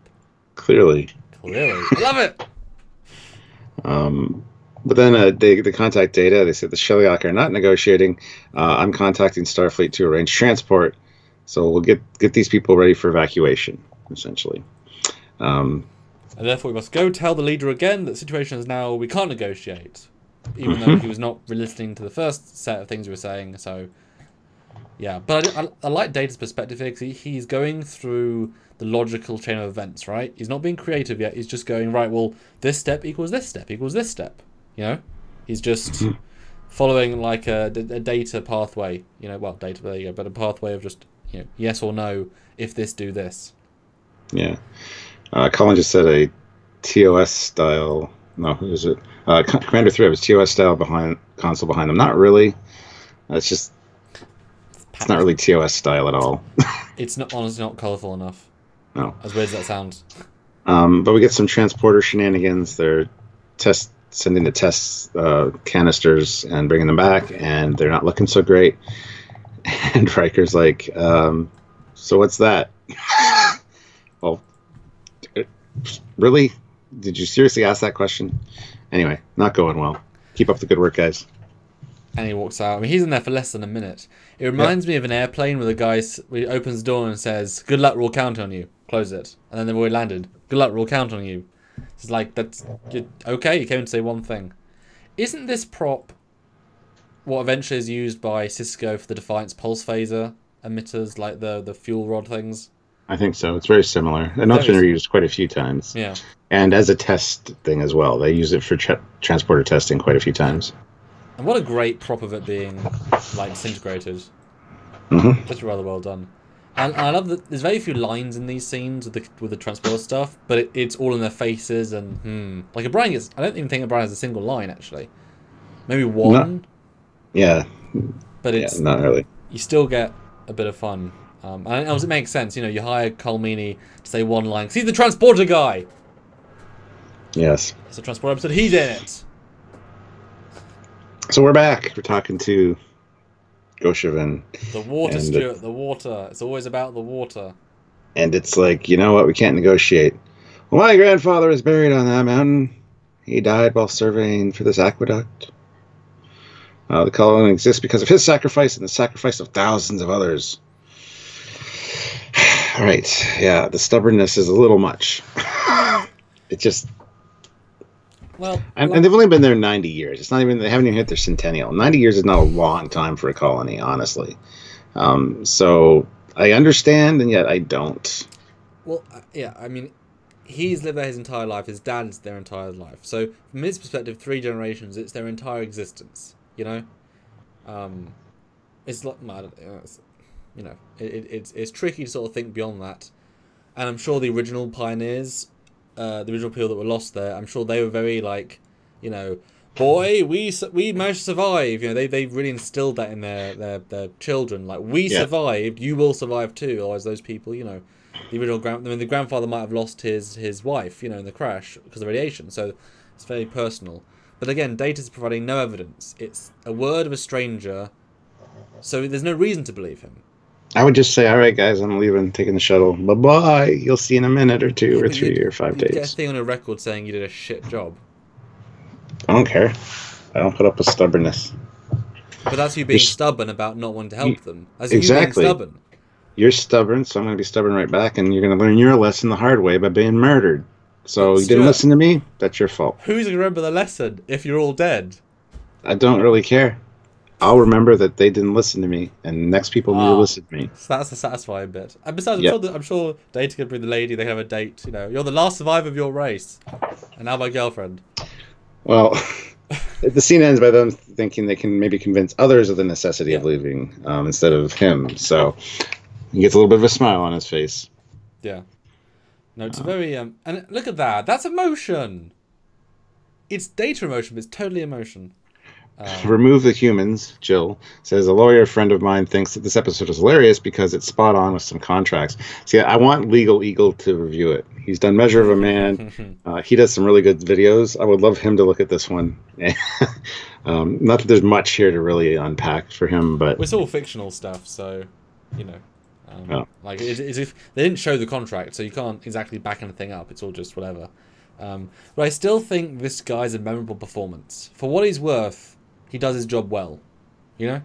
Speaker 2: Clearly.
Speaker 1: I love it.
Speaker 2: But then they contact Data. They said the Shellyak are not negotiating. I'm contacting Starfleet to arrange transport. So we'll get these people ready for evacuation, essentially.
Speaker 1: And therefore we must go tell the leader again that the situation is now we can't negotiate. Even though he was not listening to the first set of things we were saying. So, yeah. But I like Data's perspective here because he's going through the logical chain of events, right? He's not being creative yet. He's just going, right, well, this step equals this step equals this step. He's just following like a data pathway. Well, data, there you go. But a pathway of just, yes or no, if this, do this.
Speaker 2: Yeah. Colin just said a TOS style. No, who is it? Commander 3 was TOS style console behind them. Not really. It's not really TOS style at all.
Speaker 1: It's honestly not colourful enough.
Speaker 2: No.
Speaker 1: As weird as that sounds.
Speaker 2: But we get some transporter shenanigans. They're sending the test canisters and bringing them back, and they're not looking so great. And Riker's like, so what's that? Well, really? Did you seriously ask that question? Anyway, not going well. Keep up the good work, guys.
Speaker 1: And he walks out. I mean, he's in there for less than a minute. It reminds me of an airplane where the guy opens the door and says, good luck, we'll count on you. Close it. And then they've already landed. Good luck, we'll count on you. It's like, okay, you came to say one thing. Isn't this prop what eventually is used by Cisco for the Defiance pulse phaser emitters, like the fuel rod things?
Speaker 2: I think so. It's very similar. And it's been used quite a few times.
Speaker 1: Yeah.
Speaker 2: And as a test thing as well. They use it for transporter testing quite a few times.
Speaker 1: And what a great prop of it being like disintegrated. That's rather well done. And I love that there's very few lines in these scenes with the transporter stuff, but it's all in their faces and like O'Brien gets. I don't even think O'Brien has a single line actually. Maybe one.
Speaker 2: No. Yeah.
Speaker 1: But it's
Speaker 2: not really.
Speaker 1: You still get a bit of fun. And it makes sense, you hire Colmini to say one line, because he's the transporter guy!
Speaker 2: Yes.
Speaker 1: It's a transporter episode, he's in it!
Speaker 2: So we're back. We're talking to Goshevin.
Speaker 1: The water, Stuart, the water. It's always about the water.
Speaker 2: And it's like, you know what, we can't negotiate. My grandfather is buried on that mountain. He died while surveying for this aqueduct. The colony exists because of his sacrifice and the sacrifice of thousands of others. All right, yeah, the stubbornness is a little much. It just...
Speaker 1: Well,
Speaker 2: and they've only been there 90 years. It's not even, they haven't even hit their centennial. 90 years is not a long time for a colony, honestly. So I understand, and yet I don't.
Speaker 1: Well, yeah, I mean, he's lived there his entire life. His dad's their entire life. So from his perspective, 3 generations, it's their entire existence. You know, it's like, I don't know, you know, it's tricky to sort of think beyond that. And I'm sure the original pioneers, the original people that were lost there, I'm sure they were very like, you know, boy, we managed to survive. You know, they really instilled that in their children. Like, we survived, you will survive too. Otherwise, those people, you know, the original the grandfather might have lost his wife, you know, in the crash because of radiation. So it's very personal. But again, Data's providing no evidence. It's a word of a stranger, so there's no reason to believe him.
Speaker 2: I would just say, all right, guys, I'm leaving, taking the shuttle. Bye-bye. You'll see in a minute or 2 or 3 or 5 days.
Speaker 1: Get a thing on a record saying you did a shit job.
Speaker 2: I don't care. I don't put up with stubbornness.
Speaker 1: But that's you being stubborn about not wanting to help them. That's
Speaker 2: exactly.
Speaker 1: You being stubborn.
Speaker 2: You're stubborn, so I'm going to be stubborn right back, and you're going to learn your lesson the hard way by being murdered. So you didn't listen to me? That's your fault.
Speaker 1: Who's going to remember the lesson if you're all dead?
Speaker 2: I don't really care. I'll remember that they didn't listen to me, and next people need to listen to me.
Speaker 1: So that's the satisfying bit. And besides, I'm sure Data could be the lady, they have a date, you know. You're the last survivor of your race. And now my girlfriend.
Speaker 2: Well, the scene ends by them thinking they can maybe convince others of the necessity of leaving instead of him. So he gets a little bit of a smile on his face.
Speaker 1: Yeah. No, it's very... and look at that. That's emotion. It's Data emotion, but it's totally emotion.
Speaker 2: Remove the humans, Jill says. A lawyer friend of mine thinks that this episode is hilarious because it's spot on with some contracts. See, I want Legal Eagle to review it. He's done Measure of a Man. He does some really good videos. I would love him to look at this one. Not that there's much here to really unpack for him, but...
Speaker 1: It's all fictional stuff, so, you know. Like, it's if they didn't show the contract, so you can't exactly back anything up. It's all just whatever. But I still think this guy's a memorable performance. For what he's worth, he does his job well, you know?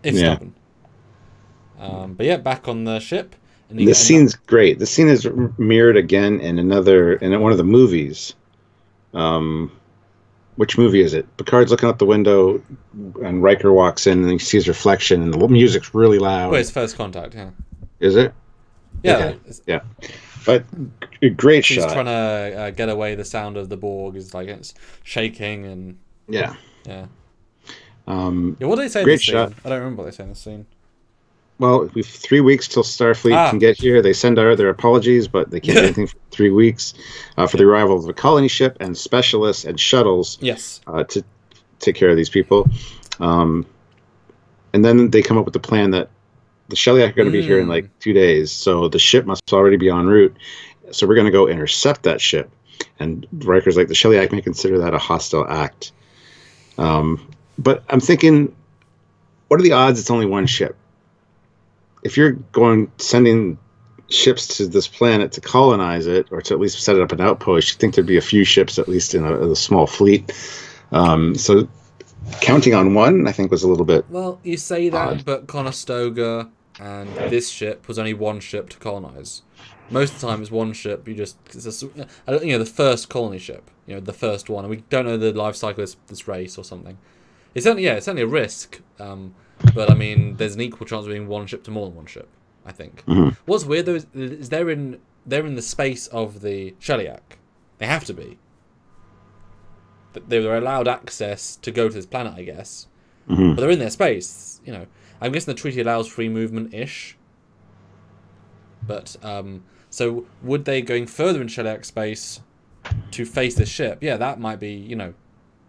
Speaker 1: If stubborn. But yeah, back on the ship. And
Speaker 2: this scene's great. This scene is mirrored again in one of the movies. Which movie is it? Picard's looking out the window, and Riker walks in, and he sees reflection, and the music's really loud.
Speaker 1: Well, it's First Contact, yeah.
Speaker 2: Is it?
Speaker 1: Yeah.
Speaker 2: Okay. Yeah. But a great shot.
Speaker 1: He's trying to get away the sound of the Borg. It's like it's shaking and...
Speaker 2: Yeah.
Speaker 1: Yeah. What do they say in this scene? I don't remember what they say in this scene.
Speaker 2: Well, we've 3 weeks till Starfleet can get here. They send out their apologies, but they can't do anything for 3 weeks for the arrival of the colony ship and specialists and shuttles to take care of these people. And then they come up with the plan that the Shellyak are going to be here in like 2 days, so the ship must already be en route. So we're going to go intercept that ship. And Riker's like, the Shellyak may consider that a hostile act. But I'm thinking, what are the odds it's only one ship? If you're sending ships to this planet to colonize it, or to at least set it up an outpost, you'd think there'd be a few ships at least in a small fleet. So counting on one, I think, was a little bit... Well,
Speaker 1: you say that, but Conestoga and this ship was only one ship to colonize. Most of the time it's one ship, the first colony ship, the first one. And we don't know the life cycle of this race or something. It's certainly a risk, but I mean, there's an equal chance of being one ship to more than one ship, I think. What's weird though is they're in the space of the Shellyak. They have to be. They were allowed access to go to this planet, I guess. But they're in their space, I'm guessing the treaty allows free movement-ish. But, so would they going further in Shellyak space to face this ship? Yeah, that might be,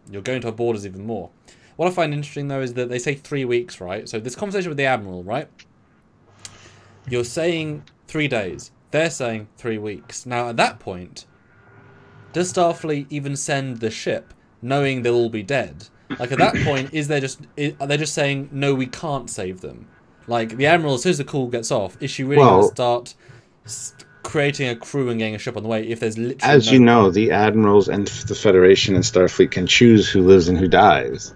Speaker 1: you're going to our borders even more. What I find interesting, though, is that they say 3 weeks, right? So this conversation with the Admiral, right? You're saying 3 days. They're saying 3 weeks. Now, at that point, does Starfleet even send the ship knowing they'll all be dead? Like, at that point, are they just saying, no, we can't save them? Like, the Admiral, as soon as the call gets off, is she really going to start creating a crew and getting a ship on the way if there's literally
Speaker 2: As
Speaker 1: no...
Speaker 2: you know, the admirals and the Federation and Starfleet can choose who lives and who dies.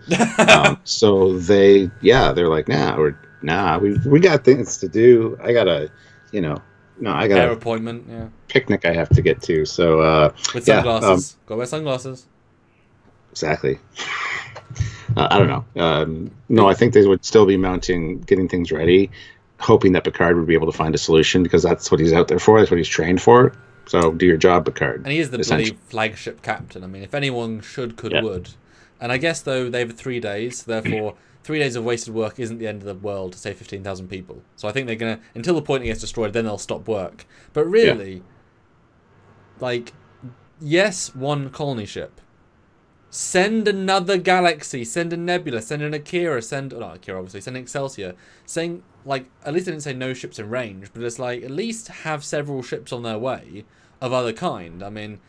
Speaker 2: So they're like, we got things to do. I got a, I got
Speaker 1: hair
Speaker 2: a
Speaker 1: appointment, yeah.
Speaker 2: picnic I have to get to. So
Speaker 1: with sunglasses, gotta wear sunglasses.
Speaker 2: Exactly. I don't know. No, I think they would still be getting things ready, hoping that Picard would be able to find a solution because that's what he's out there for. That's what he's trained for. So do your job, Picard.
Speaker 1: And he is the bloody flagship captain. I mean, if anyone would. And I guess, though, they have 3 days. Therefore, 3 days of wasted work isn't the end of the world to save 15,000 people. So I think they're going to... Until the point it gets destroyed, then they'll stop work. But really, yes, one colony ship. Send another galaxy, send a Nebula, send an Akira, not Akira obviously, send an Excelsior. Saying, at least they didn't say no ships in range, but it's at least have several ships on their way of other kind. I mean,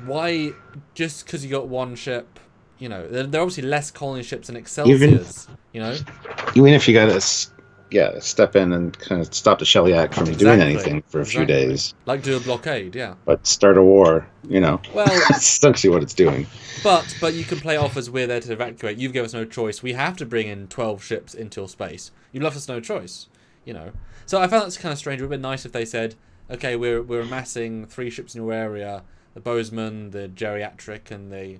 Speaker 1: why, just because you got one ship, there are obviously less colony ships than Excelsiors,
Speaker 2: Even if you got to step in and kind of stop the Shellyak from doing anything for a few days.
Speaker 1: Like do a blockade, yeah.
Speaker 2: But start a war, Well, that's essentially what it's doing.
Speaker 1: But you can play off as we're there to evacuate. You've given us no choice. We have to bring in 12 ships into your space. You've left us no choice, So I found that's kind of strange. It would have been nice if they said, okay, we're amassing 3 ships in your area. The Bozeman, the Geriatric, and the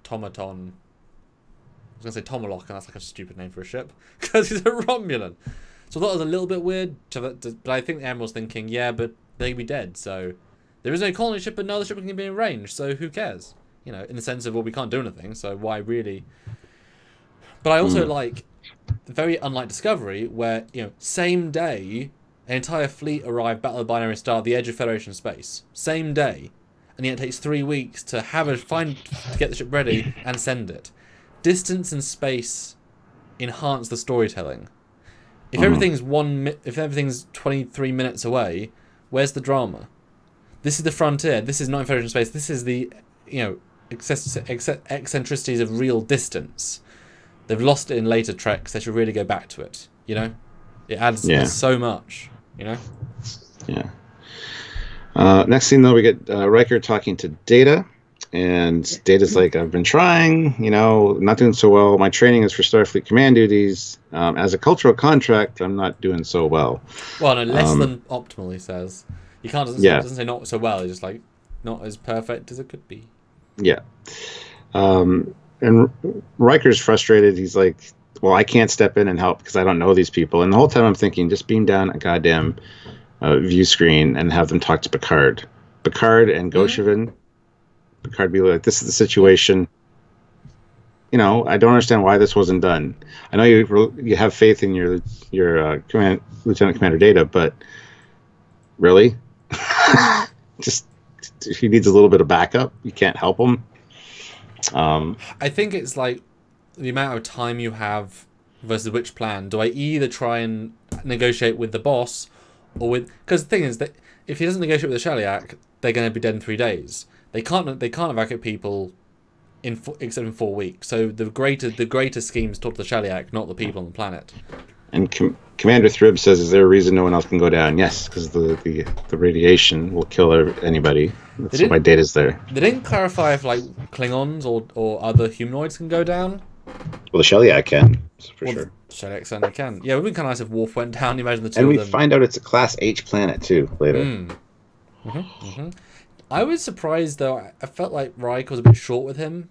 Speaker 1: Tomaton. I was going to say Tomahawk, and that's a stupid name for a ship, because he's a Romulan. So I thought it was a little bit weird, but I think the Admiral's thinking, yeah, but they'd be dead, so... There is no colony ship, but no other ship can be in range, so who cares? In the sense of, well, we can't do anything, so why really... But I also very unlike Discovery, where, same day, an entire fleet arrived, Battle of the Binary Star, at the edge of Federation space. Same day. And yet it takes 3 weeks to get the ship ready and send it. Distance and space enhance the storytelling. If everything's 23 minutes away, where's the drama? This is the frontier. This is not in Federation space. This is the eccentricities of real distance. They've lost it in later Treks. They should really go back to it. It adds so much.
Speaker 2: Yeah. Next scene though, we get Riker talking to Data. And Data's like, I've been trying, not doing so well. My training is for Starfleet command duties. As a cultural contract, I'm not doing so well.
Speaker 1: Well, no, less than optimal, he says. He doesn't say not so well. He's just not as perfect as it could be.
Speaker 2: Yeah. And Riker's frustrated. He's like, well, I can't step in and help because I don't know these people. And the whole time I'm thinking, just beam down a goddamn view screen and have them talk to Picard. Picard and Goshevin. Picard be like, this is the situation. I don't understand why this wasn't done. I know you have faith in your Lieutenant Commander Data, but really, just he needs a little bit of backup. You can't help him.
Speaker 1: I think it's the amount of time you have versus which plan. Do I either try and negotiate with the boss, because the thing is that if he doesn't negotiate with the Shellyak, they're going to be dead in 3 days. They can't evacuate people except in 4 weeks. So the greater schemes talk to the Shellyak, not the people on the planet.
Speaker 2: And Commander Thrib says, "Is there a reason no one else can go down?" Yes, because the radiation will kill anybody. That's why Data's there.
Speaker 1: They didn't clarify if Klingons or other humanoids can go down.
Speaker 2: Well, the Shellyak can, for sure.
Speaker 1: The Shellyak certainly can. Yeah, it would be kind of nice if Worf went down. You imagine the two
Speaker 2: of them.
Speaker 1: And
Speaker 2: we find out it's a Class H planet too later.
Speaker 1: I was surprised, though. I felt like Riker was a bit short with him.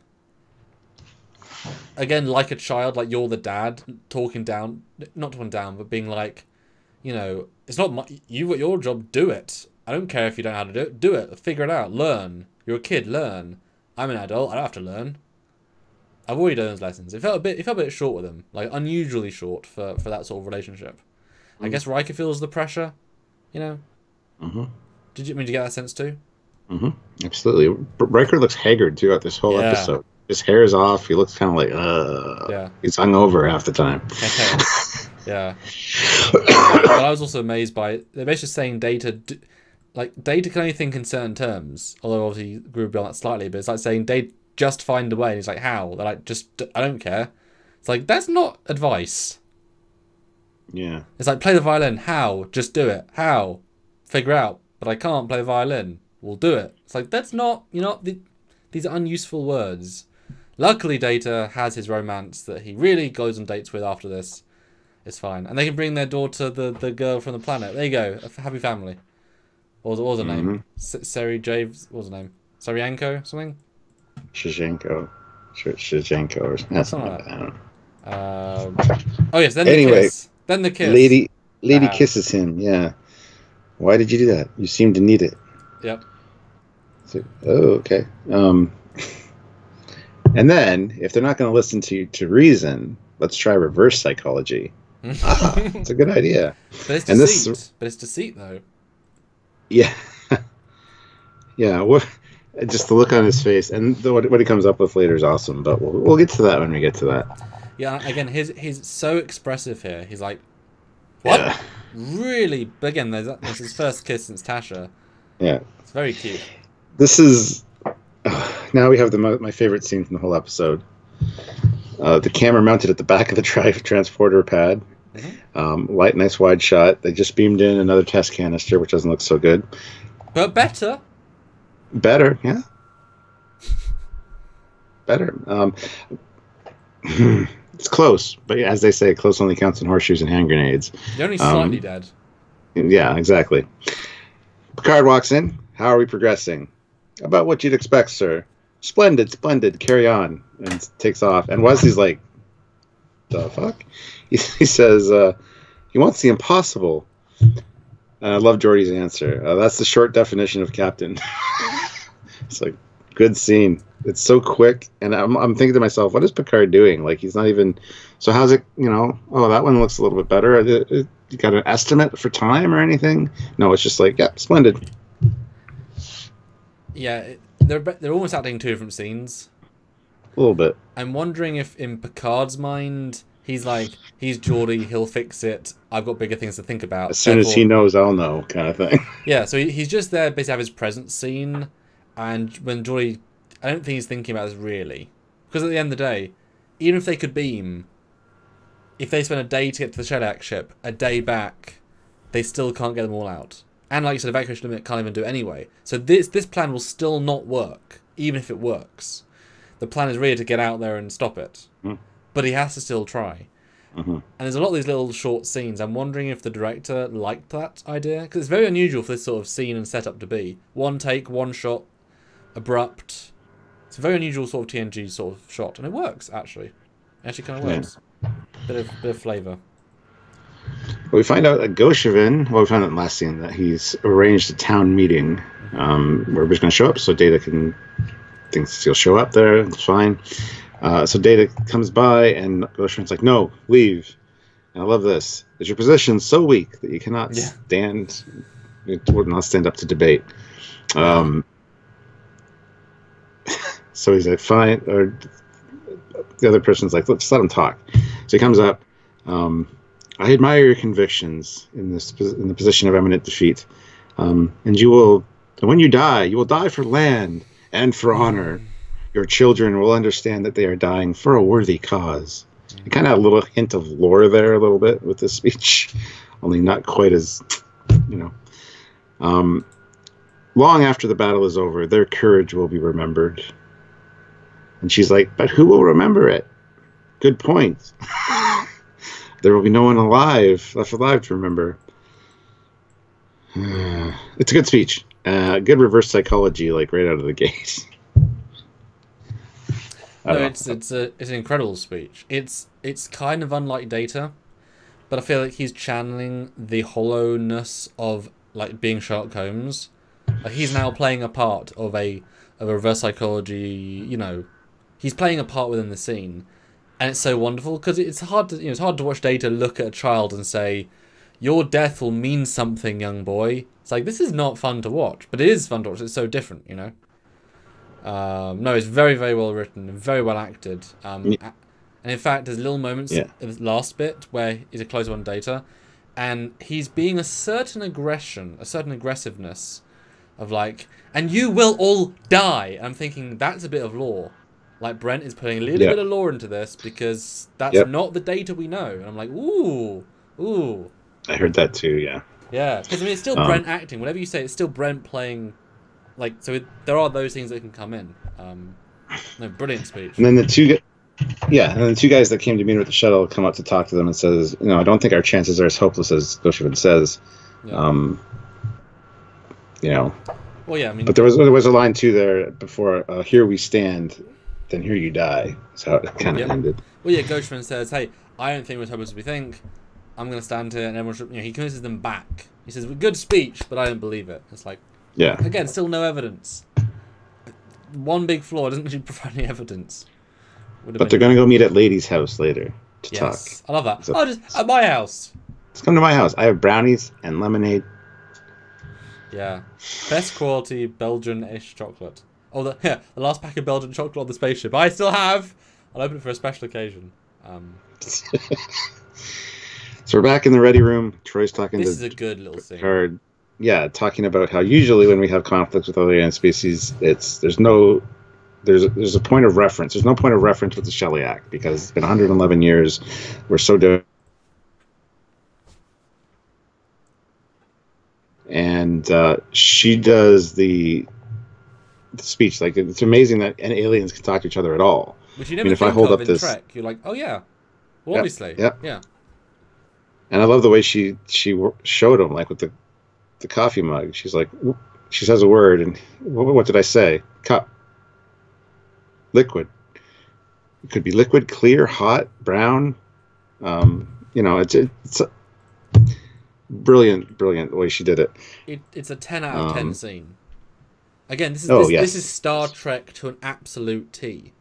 Speaker 1: Again, like a child, you're the dad, not talking down, but being it's not you've got your job, do it. I don't care if you don't know how to do it. Do it. Figure it out. Learn. You're a kid. Learn. I'm an adult. I don't have to learn. I've already done those lessons. It felt a bit short with him, unusually short for that sort of relationship. I guess Riker feels the pressure, Did you get that sense too?
Speaker 2: Absolutely. Riker looks haggard throughout this whole episode. His hair is off. He looks kind of he's hungover half the time.
Speaker 1: Yeah. But I was also amazed by they're basically saying Data can only think in certain terms. Although obviously grew beyond that slightly, but it's saying Data just find a way. And he's like, how? They're I don't care. It's that's not advice.
Speaker 2: Yeah.
Speaker 1: It's play the violin. How? Just do it. How? figure out, but I can't play the violin. We'll do it. It's like, that's not, these are unuseful words. Luckily, Data has his romance that he really goes on dates with after this. It's fine. And they can bring their daughter, the girl from the planet. There you go. A happy family. What was her name? Sari Javes. What was her name? Sarianko? Something?
Speaker 2: Shizhenko or something like that.
Speaker 1: Oh, yes. Then
Speaker 2: anyway,
Speaker 1: the kiss. Then the kiss.
Speaker 2: Lady kisses him. Yeah. Why did you do that? You seem to need it.
Speaker 1: Yep.
Speaker 2: So, okay. And then, if they're not going to listen to reason, let's try reverse psychology. It's a good idea.
Speaker 1: But it's deceit. But it's deceit, though.
Speaker 2: Yeah. Yeah. Just the look on his face, and what he comes up with later is awesome. But we'll get to that when we get to that.
Speaker 1: Yeah. Again, he's so expressive here. He's like, what? Yeah. Really? But again, that's his first kiss since Tasha.
Speaker 2: Yeah.
Speaker 1: It's very cute.
Speaker 2: This is... now we have my favorite scene from the whole episode. The camera mounted at the back of the transporter pad. Nice wide shot. They just beamed in another test canister, which doesn't look so good.
Speaker 1: But better.
Speaker 2: Better, yeah. Better. It's close, but as they say, close only counts in horseshoes and hand grenades.
Speaker 1: You're only slightly dead.
Speaker 2: Yeah, exactly. Picard walks in. How are we progressing? About what you'd expect, sir. Splendid. Carry on. And takes off. And Wesley's like, the fuck? He says, he wants the impossible. And I love Geordi's answer. That's the short definition of captain. It's like, good scene. It's so quick. And I'm thinking to myself, what is Picard doing? Like, he's not even... So how's it, oh, that one looks a little bit better. You got an estimate for time or anything? No, it's just like, yeah, splendid.
Speaker 1: Yeah, they're almost acting two different scenes.
Speaker 2: A little bit.
Speaker 1: I'm wondering if in Picard's mind, he's like, he's Geordi, he'll fix it. I've got bigger things to think about.
Speaker 2: As soon as he knows, I'll know, kind of thing.
Speaker 1: Yeah, so he's just there basically have his present scene, and when Geordi, I don't think he's thinking about this really. Because at the end of the day, even if they could beam, if they spend a day to get to the Shellac ship, a day back, they still can't get them all out. And like you said, evacuation limit can't even do it anyway. So this plan will still not work, even if it works. The plan is really to get out there and stop it. But he has to still try. And there's a lot of these little short scenes. I'm wondering if the director liked that idea. Because it's very unusual for this sort of scene and setup to be. One take, one shot, abrupt. It's a very unusual sort of TNG sort of shot. And it works, actually. It actually kind of works. Bit of flavour.
Speaker 2: Well, we find out that Goshevin, we found out in the last scene that he's arranged a town meeting where everybody's going to show up, so Data thinks he'll show up there. It's fine. So Data comes by, and Goshevin's like, no, leave. And I love this. Is your position so weak that you cannot stand up to debate? So he's like, fine. Or the other person's like, let's let him talk. So he comes up. I admire your convictions in the position of eminent defeat, and when you will die for land and for honor. Your children will understand that they are dying for a worthy cause. You kind of had a little hint of lore there, a little bit with this speech, only not quite as, long after the battle is over, their courage will be remembered. And she's like, but who will remember it? Good point. There will be no one left alive to remember. It's a good speech. Good reverse psychology, like right out of the gate.
Speaker 1: No, it's an incredible speech. It's kind of unlike Data, but I feel like he's channeling the hollowness of like being Sherlock Holmes. Like he's now playing a part of a reverse psychology. He's playing a part within the scene. And it's so wonderful because it's hard to watch Data look at a child and say, "Your death will mean something, young boy." It's like this is not fun to watch, but it is fun to watch. It's so different, No, it's very, very well written and very well acted. And in fact, there's little moments in the last bit where he's a close one Data, and he's being a certain aggression, a certain aggressiveness, of like, "And you will all die." And I'm thinking that's a bit of lore. Like Brent is putting a little bit of lore into this because that's not the Data we know. And I'm like, ooh.
Speaker 2: I heard that too, yeah.
Speaker 1: Yeah, because I mean, it's still Brent acting. Whatever you say, it's still Brent playing. Like, so there are those things that can come in. No, brilliant speech.
Speaker 2: And then the two guys that came to meet her at the shuttle come up to talk to them and says, I don't think our chances are as hopeless as Goshevin says.
Speaker 1: Yeah. Well, yeah, I mean,
Speaker 2: but there was a line too there before. Here we stand, then here you die. That's how it kind of ended.
Speaker 1: Well, yeah, Goshevin says, "Hey, I don't think we're as hopeless as we think. I'm going to stand here," and everyone should, he convinces them back. He says, "Good speech, but I don't believe it." It's like, again, still no evidence. One big flaw, doesn't actually provide any evidence.
Speaker 2: But they're going to go meet at Lady's house later to talk.
Speaker 1: I love that. So, just at my house.
Speaker 2: Let's come to my house. I have brownies and lemonade.
Speaker 1: Yeah. Best quality Belgian-ish chocolate. Oh, the last pack of Belgian chocolate on the spaceship. I still have. I'll open it for a special occasion.
Speaker 2: So we're back in the ready room. Troy's talking to...
Speaker 1: This is a good little scene.
Speaker 2: Trekyard. Yeah, talking about how usually when we have conflicts with other alien species, there's a point of reference. There's no point of reference with the Shelley Act because it's been 111 years. We're so different. And she does the speech. Like, it's amazing that aliens can talk to each other at all.
Speaker 1: Which you never think if I hold up this Trek, you're like, oh yeah, well, obviously, yeah.
Speaker 2: And I love the way she showed him, like with the coffee mug. She's like, she says a word, and what did I say? Cup. Liquid. It could be liquid, clear, hot, brown. It's brilliant the way she did it.
Speaker 1: It's a 10 out of 10 scene. Again, this is Star Trek to an absolute T.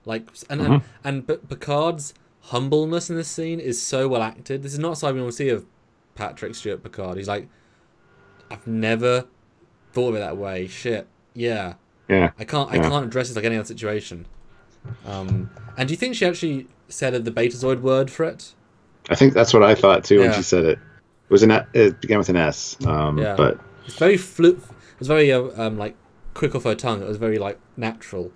Speaker 1: Like, and Picard's humbleness in this scene is so well acted. This is not something we see of Patrick Stewart Picard. He's like, I've never thought of it that way. Shit, yeah. I can't address this like any other situation. And do you think she actually said the Betazoid word for it?
Speaker 2: I think that's what I thought too when she said it. It began with an S. But
Speaker 1: it's very It was very like quick off her tongue. It was very like natural.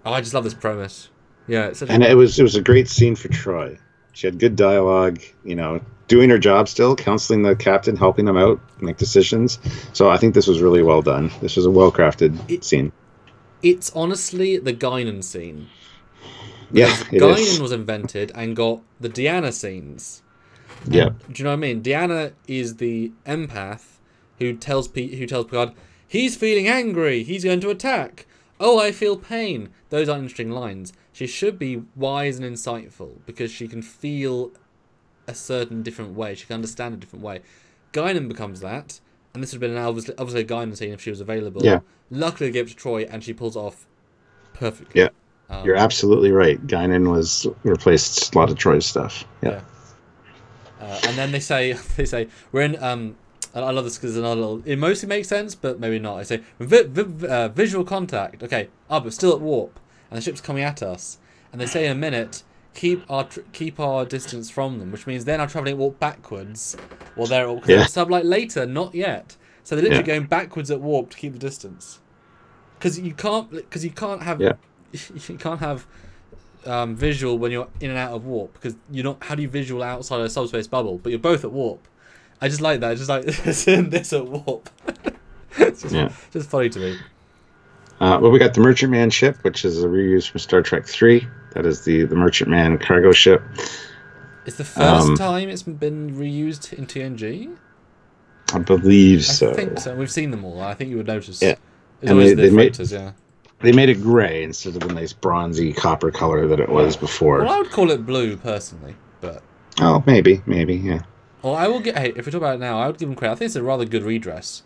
Speaker 1: Oh, I just love this premise. Yeah,
Speaker 2: it was a great scene for Troy. She had good dialogue. Doing her job still, counseling the captain, helping him out, make decisions. So I think this was really well done. This was a well-crafted scene.
Speaker 1: It's honestly the Guinan scene.
Speaker 2: Yeah,
Speaker 1: Guinan was invented and got the Deanna scenes.
Speaker 2: Yeah.
Speaker 1: Do you know what I mean? Deanna is the empath who tells Picard, he's feeling angry, he's going to attack. Oh, I feel pain. Those are interesting lines. She should be wise and insightful because she can feel a certain different way. She can understand a different way. Guinan becomes that, and this would have been obviously a Guinan scene if she was available.
Speaker 2: Yeah. Luckily,
Speaker 1: they gave it to Troy, and she pulls it off perfectly.
Speaker 2: Yeah. You're absolutely right. Guinan replaced a lot of Troy's stuff. Yeah.
Speaker 1: And then they say we're in. I love this because it's another little. It mostly makes sense, but maybe not. They say visual contact. Okay, but still at warp, and the ship's coming at us. And they say in a minute, keep our distance from them, which means they're now traveling at warp backwards. Well, they're sublight later, not yet. So they're literally going backwards at warp to keep the distance. Because you can't have visual when you're in and out of warp, because you're not. How do you visual outside a subspace bubble? But you're both at warp. I just like that. It's just like this at warp. It's just funny to me.
Speaker 2: Well, we got the Merchantman ship, which is a reuse from Star Trek 3. That is the Merchantman cargo ship.
Speaker 1: It's the first time it's been reused in TNG?
Speaker 2: I believe so.
Speaker 1: I think so. We've seen them all. I think you would notice.
Speaker 2: Yeah.
Speaker 1: It's always the freighters,
Speaker 2: They made it grey instead of the nice bronzy copper color that it was before.
Speaker 1: Well, I would call it blue, personally. But
Speaker 2: oh, maybe, yeah.
Speaker 1: Well, I will get. Hey, if we talk about it now, I would give them credit. I think it's a rather good redress.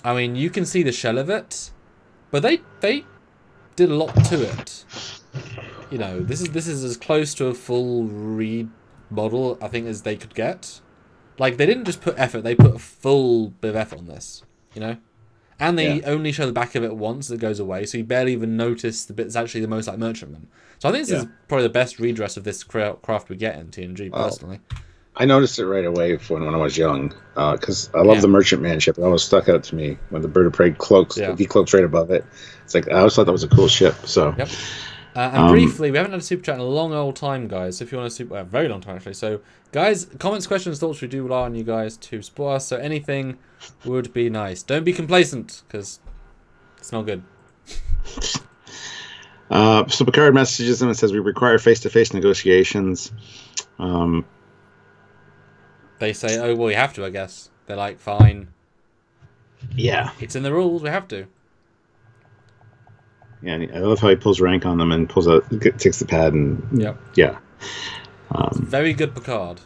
Speaker 1: I mean, you can see the shell of it, but they did a lot to it. This is as close to a full remodel, I think, as they could get. Like, they didn't just put effort; they put a full bit of effort on this. And they only show the back of it once; it goes away, so you barely even notice the bit that's actually the most like Merchantman. So I think this is probably the best redress of this craft we get in TNG, personally.
Speaker 2: I noticed it right away when I was young, because I love the Merchantman ship. It always stuck out to me when the Bird of Prey decloaks right above it. It's like I always thought that was a cool ship. So,
Speaker 1: And briefly, we haven't had a super chat in a long old time, guys. So if you want to super, very long time actually. So, guys, comments, questions, thoughts, we do rely on you guys to support us. So anything would be nice. Don't be complacent, because it's not good.
Speaker 2: So Picard messages him and says, "We require face-to-face negotiations."
Speaker 1: They say, "Oh well, we have to, I guess." They're like, "Fine."
Speaker 2: Yeah.
Speaker 1: It's in the rules. We have to.
Speaker 2: Yeah, and I love how he pulls rank on them and takes the pad and
Speaker 1: Yep.
Speaker 2: Yeah.
Speaker 1: Very good Picard.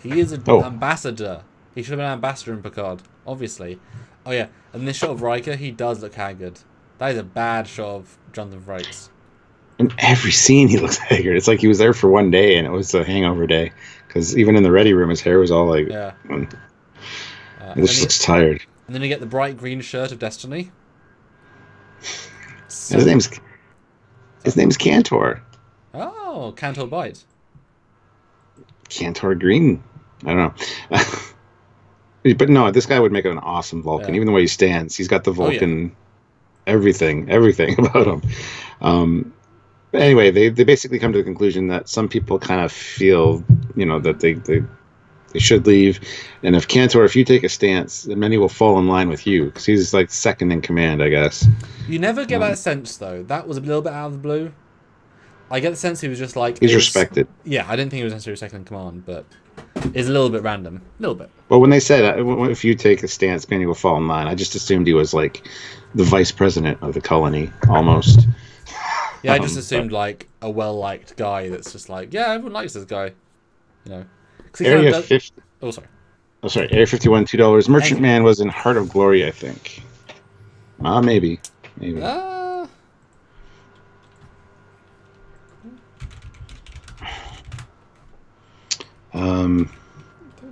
Speaker 1: He is an ambassador. He should have been an ambassador in Picard, obviously. Oh yeah, and this shot of Riker, he does look haggard. That is a bad shot of Jonathan Frakes.
Speaker 2: In every scene, he looks haggard. It's like he was there for one day, and it was a hangover day. Because even in the ready room, his hair was all like...
Speaker 1: Yeah.
Speaker 2: He just looks tired.
Speaker 1: And then you get the bright green shirt of Destiny. So...
Speaker 2: His name's Cantor.
Speaker 1: Oh, Cantor Bite.
Speaker 2: Cantor Green. I don't know. But no, this guy would make an awesome Vulcan. Yeah. Even the way he stands, he's got the Vulcan, everything about him. But anyway, they basically come to the conclusion that some people kind of feel, that they should leave, and if you take a stance, then many will fall in line with you, because he's like second in command, I guess.
Speaker 1: You never get that sense though. That was a little bit out of the blue. I get the sense he was just like...
Speaker 2: He's respected.
Speaker 1: Yeah, I didn't think he was necessarily second in command, but it's a little bit random. A little bit.
Speaker 2: Well, when they said, if you take a stance, many will fall in line, I just assumed he was like the vice president of the colony, almost.
Speaker 1: Yeah, I just assumed like a well-liked guy that's just like, yeah, everyone likes this guy.
Speaker 2: Area 50.
Speaker 1: Oh, sorry.
Speaker 2: Oh, sorry. Area 51, $2. Merchantman was in Heart of Glory, I think. Maybe.
Speaker 1: I don't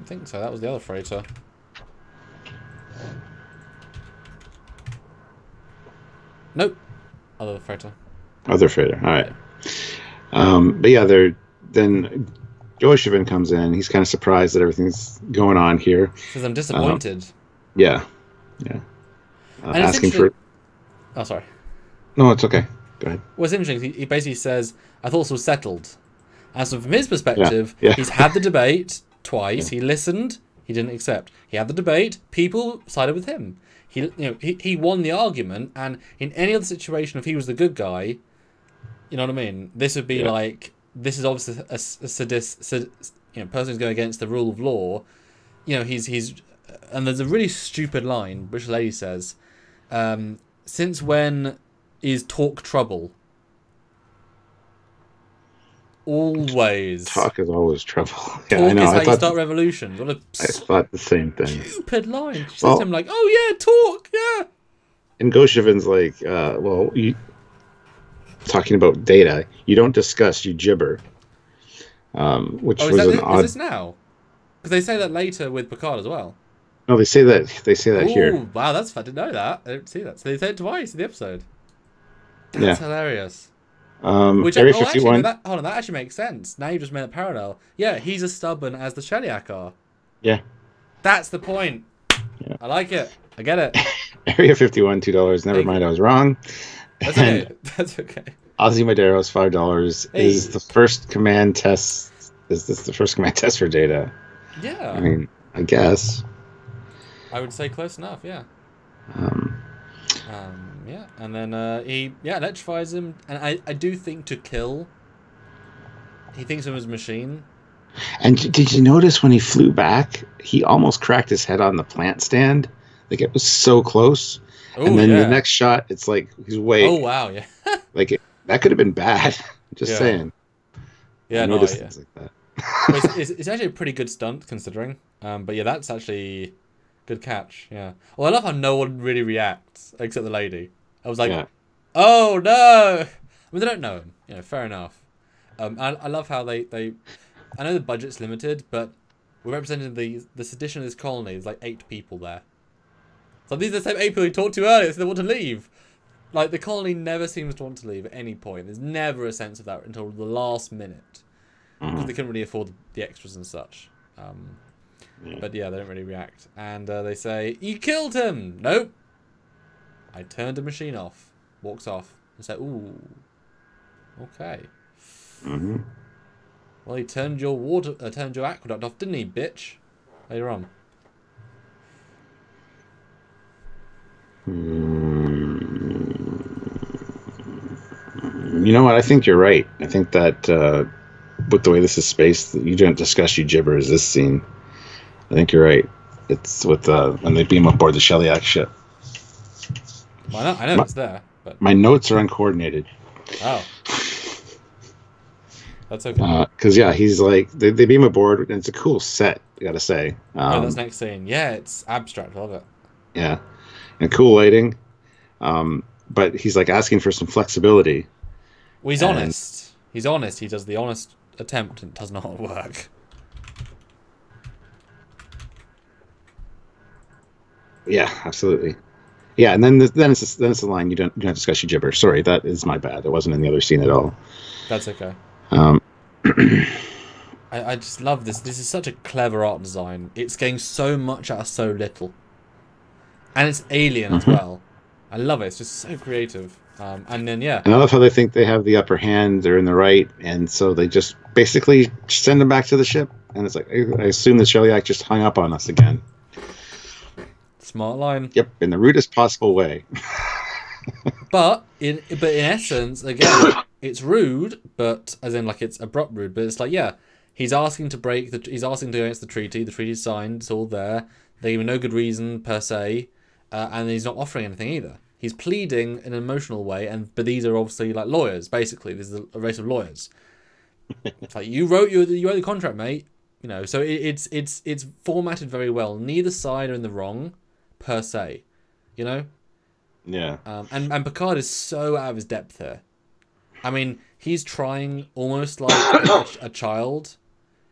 Speaker 1: think so. That was the other freighter. Nope. Other freighter.
Speaker 2: Other freighter. All right. But yeah, then Joshevin comes in. He's kind of surprised that everything's going on here.
Speaker 1: Says, "I'm disappointed."
Speaker 2: Yeah. Asking for...
Speaker 1: Oh, sorry.
Speaker 2: No, it's okay. Go ahead.
Speaker 1: What's interesting, he basically says, "I thought this was settled." And so from his perspective, he's had the debate twice. He listened. He didn't accept. He had the debate. People sided with him. He won the argument. And in any other situation, if he was the good guy, you know what I mean? This would be like, this is obviously a sadist, person who's going against the rule of law. He's and there's a really stupid line which the lady says, "Since when is talk trouble?" Always.
Speaker 2: Talk is always trouble.
Speaker 1: Yeah, talk, I know. Is how you start revolutions. What
Speaker 2: I thought the same thing.
Speaker 1: Stupid line. She says to him like, "Oh yeah, talk, yeah."
Speaker 2: And Goshevin's like, you talking about data. You don't discuss, you gibber. Which was an odd...
Speaker 1: Is this now? Because they say that later with Picard as well.
Speaker 2: No, they say that here.
Speaker 1: Oh, wow, I didn't know that. I didn't see that. So they say it twice in the episode. That's hilarious.
Speaker 2: Area 51.
Speaker 1: That actually makes sense. Now you just made a parallel. Yeah, he's as stubborn as the Shellyak are.
Speaker 2: Yeah.
Speaker 1: That's the point. Yeah. I like it. I get it.
Speaker 2: Area 51, $2. Never mind, I was wrong.
Speaker 1: That's okay. That's okay.
Speaker 2: Ozzy Madero's $5 is the first command test. Is this the first command test for Data?
Speaker 1: Yeah.
Speaker 2: I mean, I guess.
Speaker 1: I would say close enough, yeah. Yeah, and then he electrifies him, and I do think to kill. He thinks of him as a machine.
Speaker 2: And did you notice when he flew back, he almost cracked his head on the plant stand? Like, it was so close. Ooh, and then the next shot, it's like he's way.
Speaker 1: Oh wow, yeah.
Speaker 2: That could have been bad. Just saying.
Speaker 1: Yeah,
Speaker 2: things like that.
Speaker 1: Well, it's actually a pretty good stunt considering. But yeah, that's actually good catch. Yeah. Well, I love how no one really reacts except the lady. I was like, oh no. I mean, they don't know him. Fair enough. I love how they. I know the budget's limited, but we're representing the sedition of this colony. There's like 8 people there. So these are the same 8 people we talked to earlier, so they want to leave. Like, the colony never seems to want to leave at any point. There's never a sense of that until the last minute. Because they couldn't really afford the extras and such. But yeah, they don't really react. And they say, "You killed him!" Nope. I turned the machine off. Walks off. And say, "Ooh." Okay.
Speaker 2: Mm-hmm.
Speaker 1: Well, he turned your turned your aqueduct off, didn't he, bitch? Later on.
Speaker 2: You know what? I think you're right. I think that with the way this is spaced, you don't discuss you gibbers this scene. I think you're right. It's with when they beam aboard the Shellyak ship.
Speaker 1: Well, I know it's there, but
Speaker 2: my notes are uncoordinated.
Speaker 1: Oh, that's okay.
Speaker 2: Because yeah, he's like they beam aboard, and it's a cool set. I gotta say.
Speaker 1: Oh, that's next scene. Yeah, it's abstract. I love it.
Speaker 2: Yeah, and cool lighting. But he's like asking for some flexibility.
Speaker 1: Well, he's honest. He's honest. He does the honest attempt, and it does not work.
Speaker 2: Yeah, absolutely. Yeah, and then it's the line you don't discuss you gibber. Sorry, that is my bad. It wasn't in the other scene at all.
Speaker 1: That's okay. I just love this. This is such a clever art design. It's getting so much out of so little, and it's alien as well. I love it. It's just so creative. And then yeah,
Speaker 2: and I love how they think they have the upper hand. They're in the right, and so they just basically send them back to the ship. And it's like I assume the Shellyak just hung up on us again.
Speaker 1: Smart line.
Speaker 2: Yep, in the rudest possible way.
Speaker 1: but in essence, again, it's rude, but as in like it's abrupt rude. But it's like yeah, he's asking to break the. He's asking to go against the treaty. The treaty's signed. It's all there. They give him no good reason per se, and he's not offering anything either. He's pleading in an emotional way, but these are obviously like lawyers. Basically, this is a race of lawyers. It's like you wrote the contract, mate. You know, so it's formatted very well. Neither side are in the wrong, per se. You know.
Speaker 2: Yeah.
Speaker 1: And Picard is so out of his depth here. I mean, he's trying almost like a child.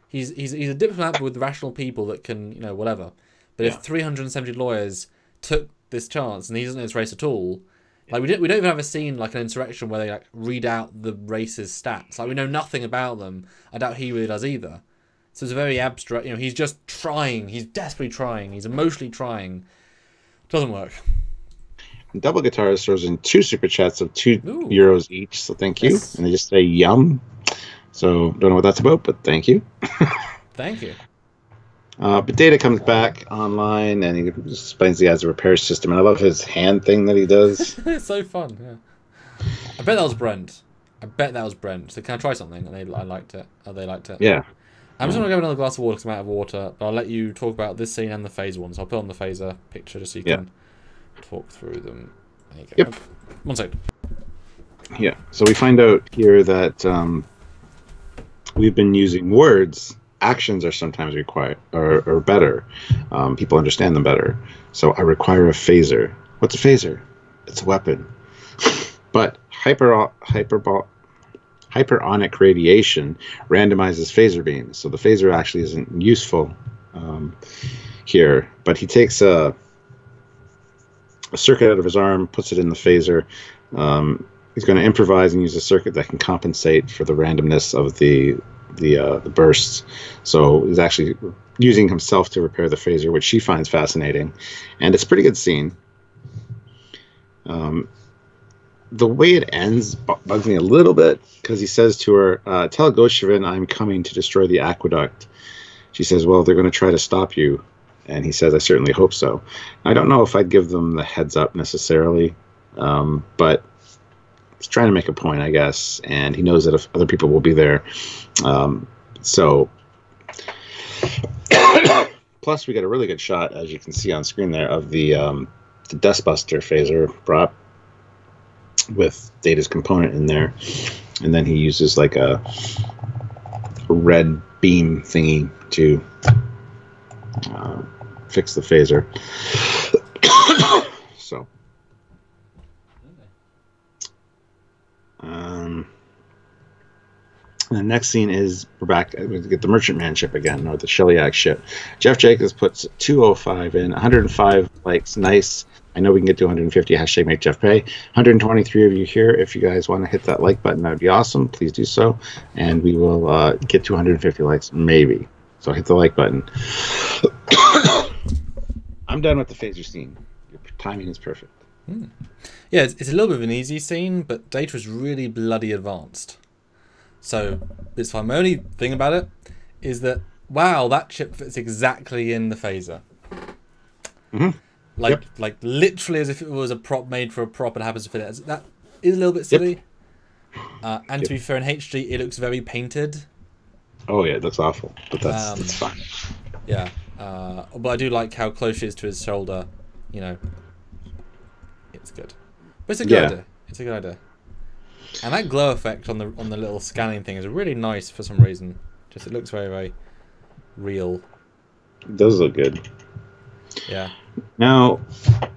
Speaker 1: He's a diplomat with rational people that can, you know, whatever. But if 370 lawyers took this chance and he doesn't know his race at all, like we don't even have a scene like an insurrection where they like read out the race's stats. Like we know nothing about them. I doubt he really does either. So it's a very abstract. You know, he's just trying. He's desperately trying. He's emotionally trying. Doesn't work.
Speaker 2: Double Guitars throws in 2 super chats of €2 each, so thank you.
Speaker 1: Yes.
Speaker 2: And they just say yum. So don't know what that's about, but thank you.
Speaker 1: Thank you.
Speaker 2: But Data comes back online and he explains he has a repair system. And I love his hand thing that he does.
Speaker 1: It's so fun, yeah. I bet that was Brent. So can I try something? And I liked it. Oh, they liked it.
Speaker 2: Yeah.
Speaker 1: I'm just going to grab another glass of water because I'm out of water. But I'll let you talk about this scene and the phaser one. So I'll put on the phaser picture just so you can talk through them. There you go.
Speaker 2: Yep.
Speaker 1: 1 second.
Speaker 2: Yeah. So we find out here that we've been using words. Actions are sometimes required or better. People understand them better. So I require a phaser. What's a phaser? It's a weapon. But hyperonic radiation randomizes phaser beams. So the phaser actually isn't useful here. But he takes a circuit out of his arm, puts it in the phaser. He's going to improvise and use a circuit that can compensate for the randomness of the bursts. So he's actually using himself to repair the phaser, which she finds fascinating, and it's a pretty good scene. The way it ends bugs me a little bit because he says to her, "Tell Goshevin I'm coming to destroy the aqueduct." She says, "Well, they're going to try to stop you," and he says, "I certainly hope so." I don't know if I'd give them the heads up necessarily, but he's trying to make a point, I guess, and he knows that if other people will be there. So, plus we got a really good shot, as you can see on screen there, of the Dustbuster phaser prop with Data's component in there, and then he uses like a red beam thingy to fix the phaser. So. And the next scene is we're back. We get the Merchantman ship again, or the Shellyak ship. Jeff Jacobs puts 205 in, 105 likes. Nice. I know we can get to 150. Hashtag make Jeff pay. 123 of you here. If you guys want to hit that like button, that would be awesome. Please do so, and we will get to 150 likes, maybe. So hit the like button. I'm done with the phaser scene. Your timing is perfect.
Speaker 1: Yeah, it's a little bit of an easy scene, but Data is really bloody advanced. So it's fine. My only thing about it is that, wow, that chip fits exactly in the phaser. Like literally as if it was a prop made for a prop and happens to fit it. That is a little bit silly. And to be fair, in HG, it looks very painted.
Speaker 2: Oh yeah, that's awful, but that's fine.
Speaker 1: Yeah, but I do like how close she is to his shoulder. You know, it's good. But it's a good idea. It's a good idea. And that glow effect on the little scanning thing is really nice for some reason. Just it looks very, very real.
Speaker 2: It does look good.
Speaker 1: Yeah.
Speaker 2: Now,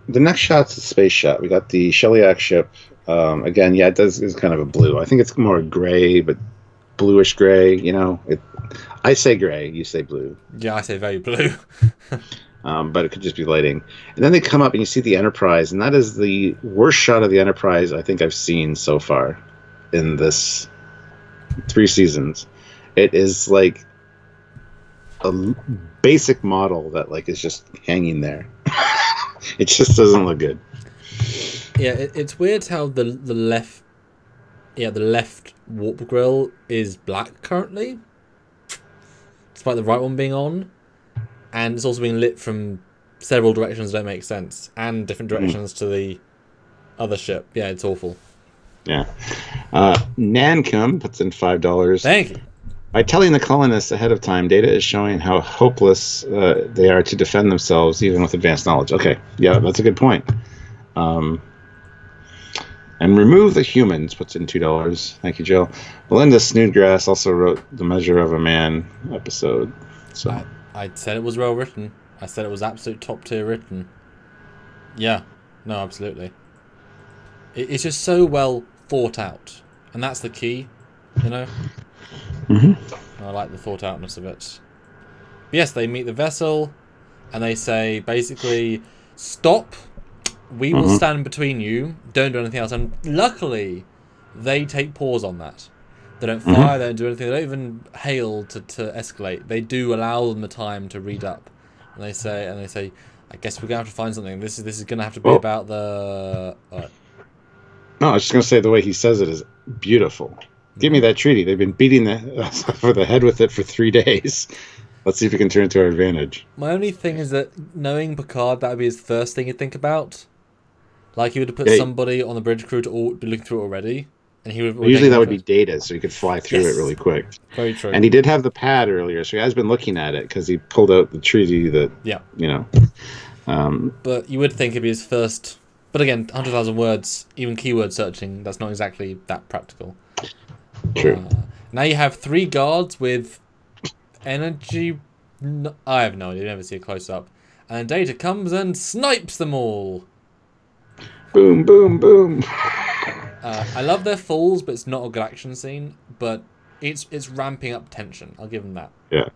Speaker 2: the next shot's a space shot. We got the Shellyak ship. Again, yeah, it's kind of a blue. I think it's more gray, but bluish gray. You know, I say gray, you say blue.
Speaker 1: Yeah, I say very blue.
Speaker 2: But it could just be lighting. And then they come up and you see the Enterprise, and that is the worst shot of the Enterprise I think I've seen so far in this 3 seasons. It is like a basic model that like is just hanging there. It just doesn't look good.
Speaker 1: Yeah, it's weird how the left warp grill is black currently, despite the right one being on, and it's also being lit from several directions that don't make sense, and different directions to the other ship. Yeah, it's awful.
Speaker 2: Yeah. Nankum puts in $5.
Speaker 1: Thank you.
Speaker 2: By telling the colonists ahead of time, Data is showing how hopeless they are to defend themselves, even with advanced knowledge. Okay, yeah, that's a good point. And remove the humans puts in $2. Thank you, Jill. Melinda Snodgrass also wrote the Measure of a Man episode. So
Speaker 1: I said it was well written. I said it was absolute top tier written. Yeah, no, absolutely. It's just so well thought out, and that's the key, you know. I like the thought outness of it. But yes, they meet the vessel, and they say basically, "Stop. We will stand between you. Don't do anything else." And luckily, they take pause on that. They don't fire. They don't do anything. They don't even hail to escalate. They do allow them the time to read up. And they say, "I guess we're gonna have to find something. This is gonna have to be about the."
Speaker 2: No, I was just gonna say the way he says it is beautiful. Give me that treaty. They've been beating us over the head with it for 3 days. Let's see if we can turn it to our advantage.
Speaker 1: My only thing is that knowing Picard, that would be his first thing he'd think about. Like he would have put somebody on the bridge crew to be looking through it already, and he would.
Speaker 2: Usually that would be Data, so he could fly through it really quick.
Speaker 1: Very true.
Speaker 2: And he did have the pad earlier, so he has been looking at it because he pulled out the treaty that. Yeah. You know.
Speaker 1: But you would think it'd be his first. But again, 100,000 words, even keyword searching, that's not exactly that practical.
Speaker 2: True.
Speaker 1: Now you have 3 guards with energy. I have no idea. You never see a close up. And then Data comes and snipes them all.
Speaker 2: Boom, boom, boom.
Speaker 1: I love their falls, but it's not a good action scene. But it's ramping up tension. I'll give them that.
Speaker 2: Yeah.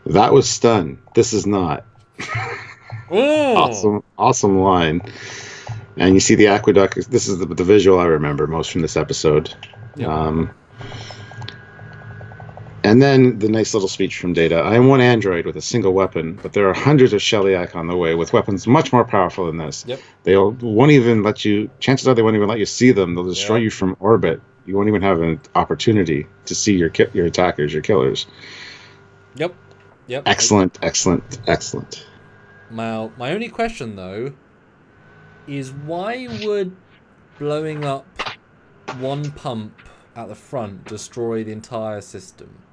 Speaker 2: That was stun. This is not. Awesome line. And you see the aqueduct. This is the visual I remember most from this episode. Yep. And then the nice little speech from Data. I am one android with a single weapon, but there are hundreds of Shellyak on the way with weapons much more powerful than this.
Speaker 1: Yep.
Speaker 2: They won't even let you. Chances are they won't even let you see them. They'll destroy you from orbit. You won't even have an opportunity to see your attackers, your killers.
Speaker 1: Yep.
Speaker 2: Excellent.
Speaker 1: My only question though is why would blowing up one pump at the front destroy the entire system?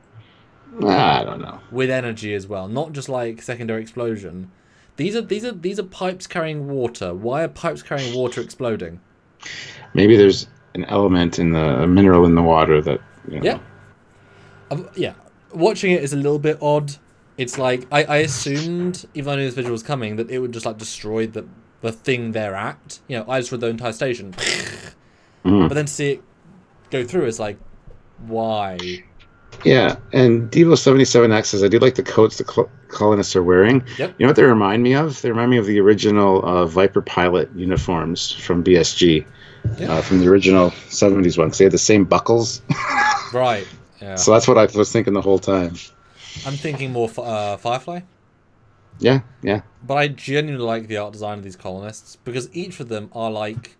Speaker 2: I don't know.
Speaker 1: With energy as well, not just like secondary explosion. These are pipes carrying water. Why are pipes carrying water exploding?
Speaker 2: Maybe there's an element in a mineral in the water that. You know.
Speaker 1: Yeah. Watching it is a little bit odd. It's like I assumed, even though I knew this visual was coming, that it would just like destroy the thing they're at. You know, I destroyed the entire station. But then to see it go through, it's like, why?
Speaker 2: Yeah, and Devo 77X says, I do like the coats the colonists are wearing.
Speaker 1: Yep.
Speaker 2: You know what they remind me of? They remind me of the original Viper pilot uniforms from BSG, from the original 70s one, because they had the same buckles.
Speaker 1: Right, yeah.
Speaker 2: So that's what I was thinking the whole time.
Speaker 1: I'm thinking more Firefly.
Speaker 2: Yeah, yeah.
Speaker 1: But I genuinely like the art design of these colonists because each of them are like,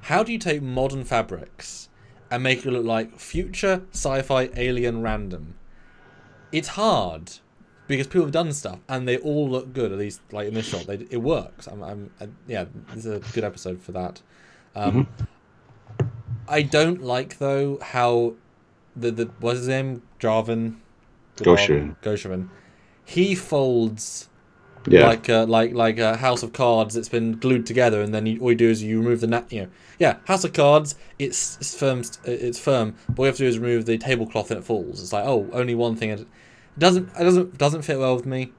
Speaker 1: how do you take modern fabrics and make it look like future sci-fi alien random? It's hard because people have done stuff and they all look good. At least like in this shot, it works. Yeah, this is a good episode for that.
Speaker 2: Hmm.
Speaker 1: I don't like though how the what's his name, Jarvan, Goshavan. He folds
Speaker 2: Yeah.
Speaker 1: like a house of cards that's been glued together, and then all you do is you remove the house of cards. It's firm. It's firm. But all you have to do is remove the tablecloth and it falls. It's like, oh, only one thing. It doesn't fit well with me.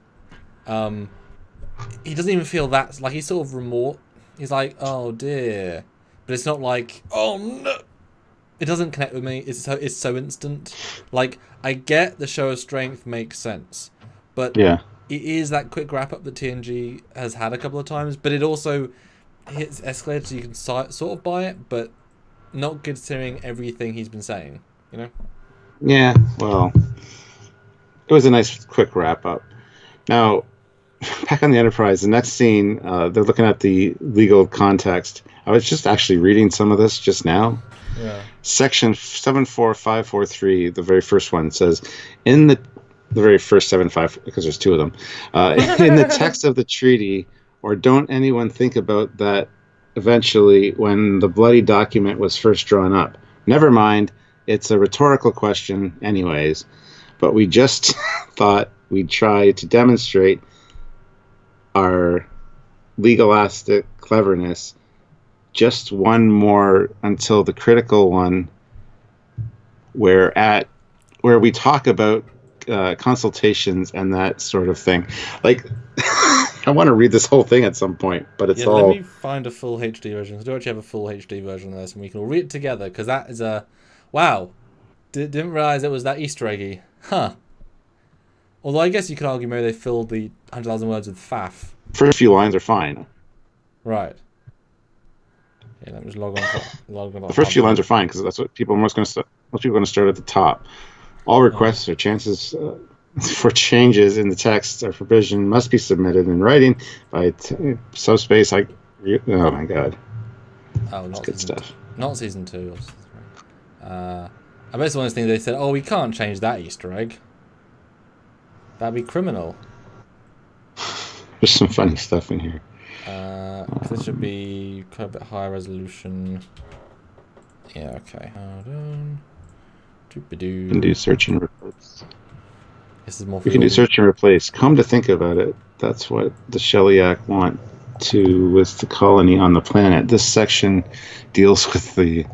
Speaker 1: He doesn't even feel that like he's sort of remote. He's like, oh dear, but it's not like, oh no. It doesn't connect with me. It's so instant. Like, I get the show of strength makes sense, but
Speaker 2: Yeah.
Speaker 1: it is that quick wrap up that TNG has had a couple of times. But it also hits escalated, so you can sort of buy it, but not considering everything he's been saying.
Speaker 2: Yeah. Well, it was a nice quick wrap up. Now, back on the Enterprise, the next scene, they're looking at the legal context. I was just actually reading some of this just now.
Speaker 1: Yeah.
Speaker 2: Section 74543, the very first one, says, in the very first 75, because there's two of them, in the text of the treaty, or don't anyone think about that eventually when the bloody document was first drawn up. Never mind, it's a rhetorical question anyways, but we just thought we'd try to demonstrate our legalistic cleverness. Just one more until the critical one, where we talk about consultations and that sort of thing. Like, I want to read this whole thing at some point, but it's all.
Speaker 1: Let me find a full HD version. I do actually have a full HD version of this, and we can all read it together because that is a wow. Didn't realize it was that Easter eggy, huh? Although I guess you could argue maybe they filled the 100,000 words with faff.
Speaker 2: First few lines are fine.
Speaker 1: Right. Yeah, let me just log on.
Speaker 2: The first few lines are fine because that's what people are most people are going to start at the top. All requests or chances for changes in the text or provision must be submitted in writing by subspace. Oh my god.
Speaker 1: Oh, not
Speaker 2: good stuff.
Speaker 1: Not season 2. Or season 3. I bet it's one of those things they said, oh, we can't change that Easter egg. That'd be criminal.
Speaker 2: There's some funny stuff in here.
Speaker 1: This should be quite a bit higher resolution. Yeah, okay. Hold on.
Speaker 2: You can do search and replace.
Speaker 1: This is more.
Speaker 2: You can do search and replace. Come to think about it, that's what the Shellyak want to with the colony on the planet. This section deals with the.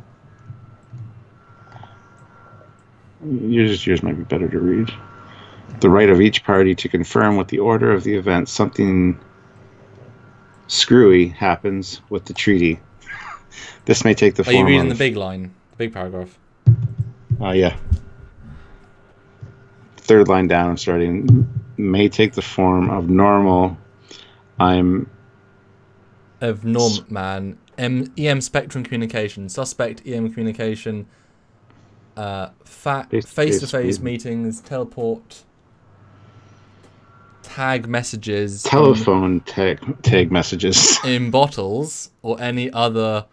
Speaker 2: Yours might be better to read. The right of each party to confirm with the order of the event. Something screwy happens with the treaty. This may take the form.
Speaker 1: Are you reading the big line, the big paragraph?
Speaker 2: Yeah. Third line down, I'm starting. May take the form of normal. EM spectrum communication. Suspect EM communication. Face-to-face meetings. Teleport. Tag messages. Telephone tag messages.
Speaker 1: In bottles or any other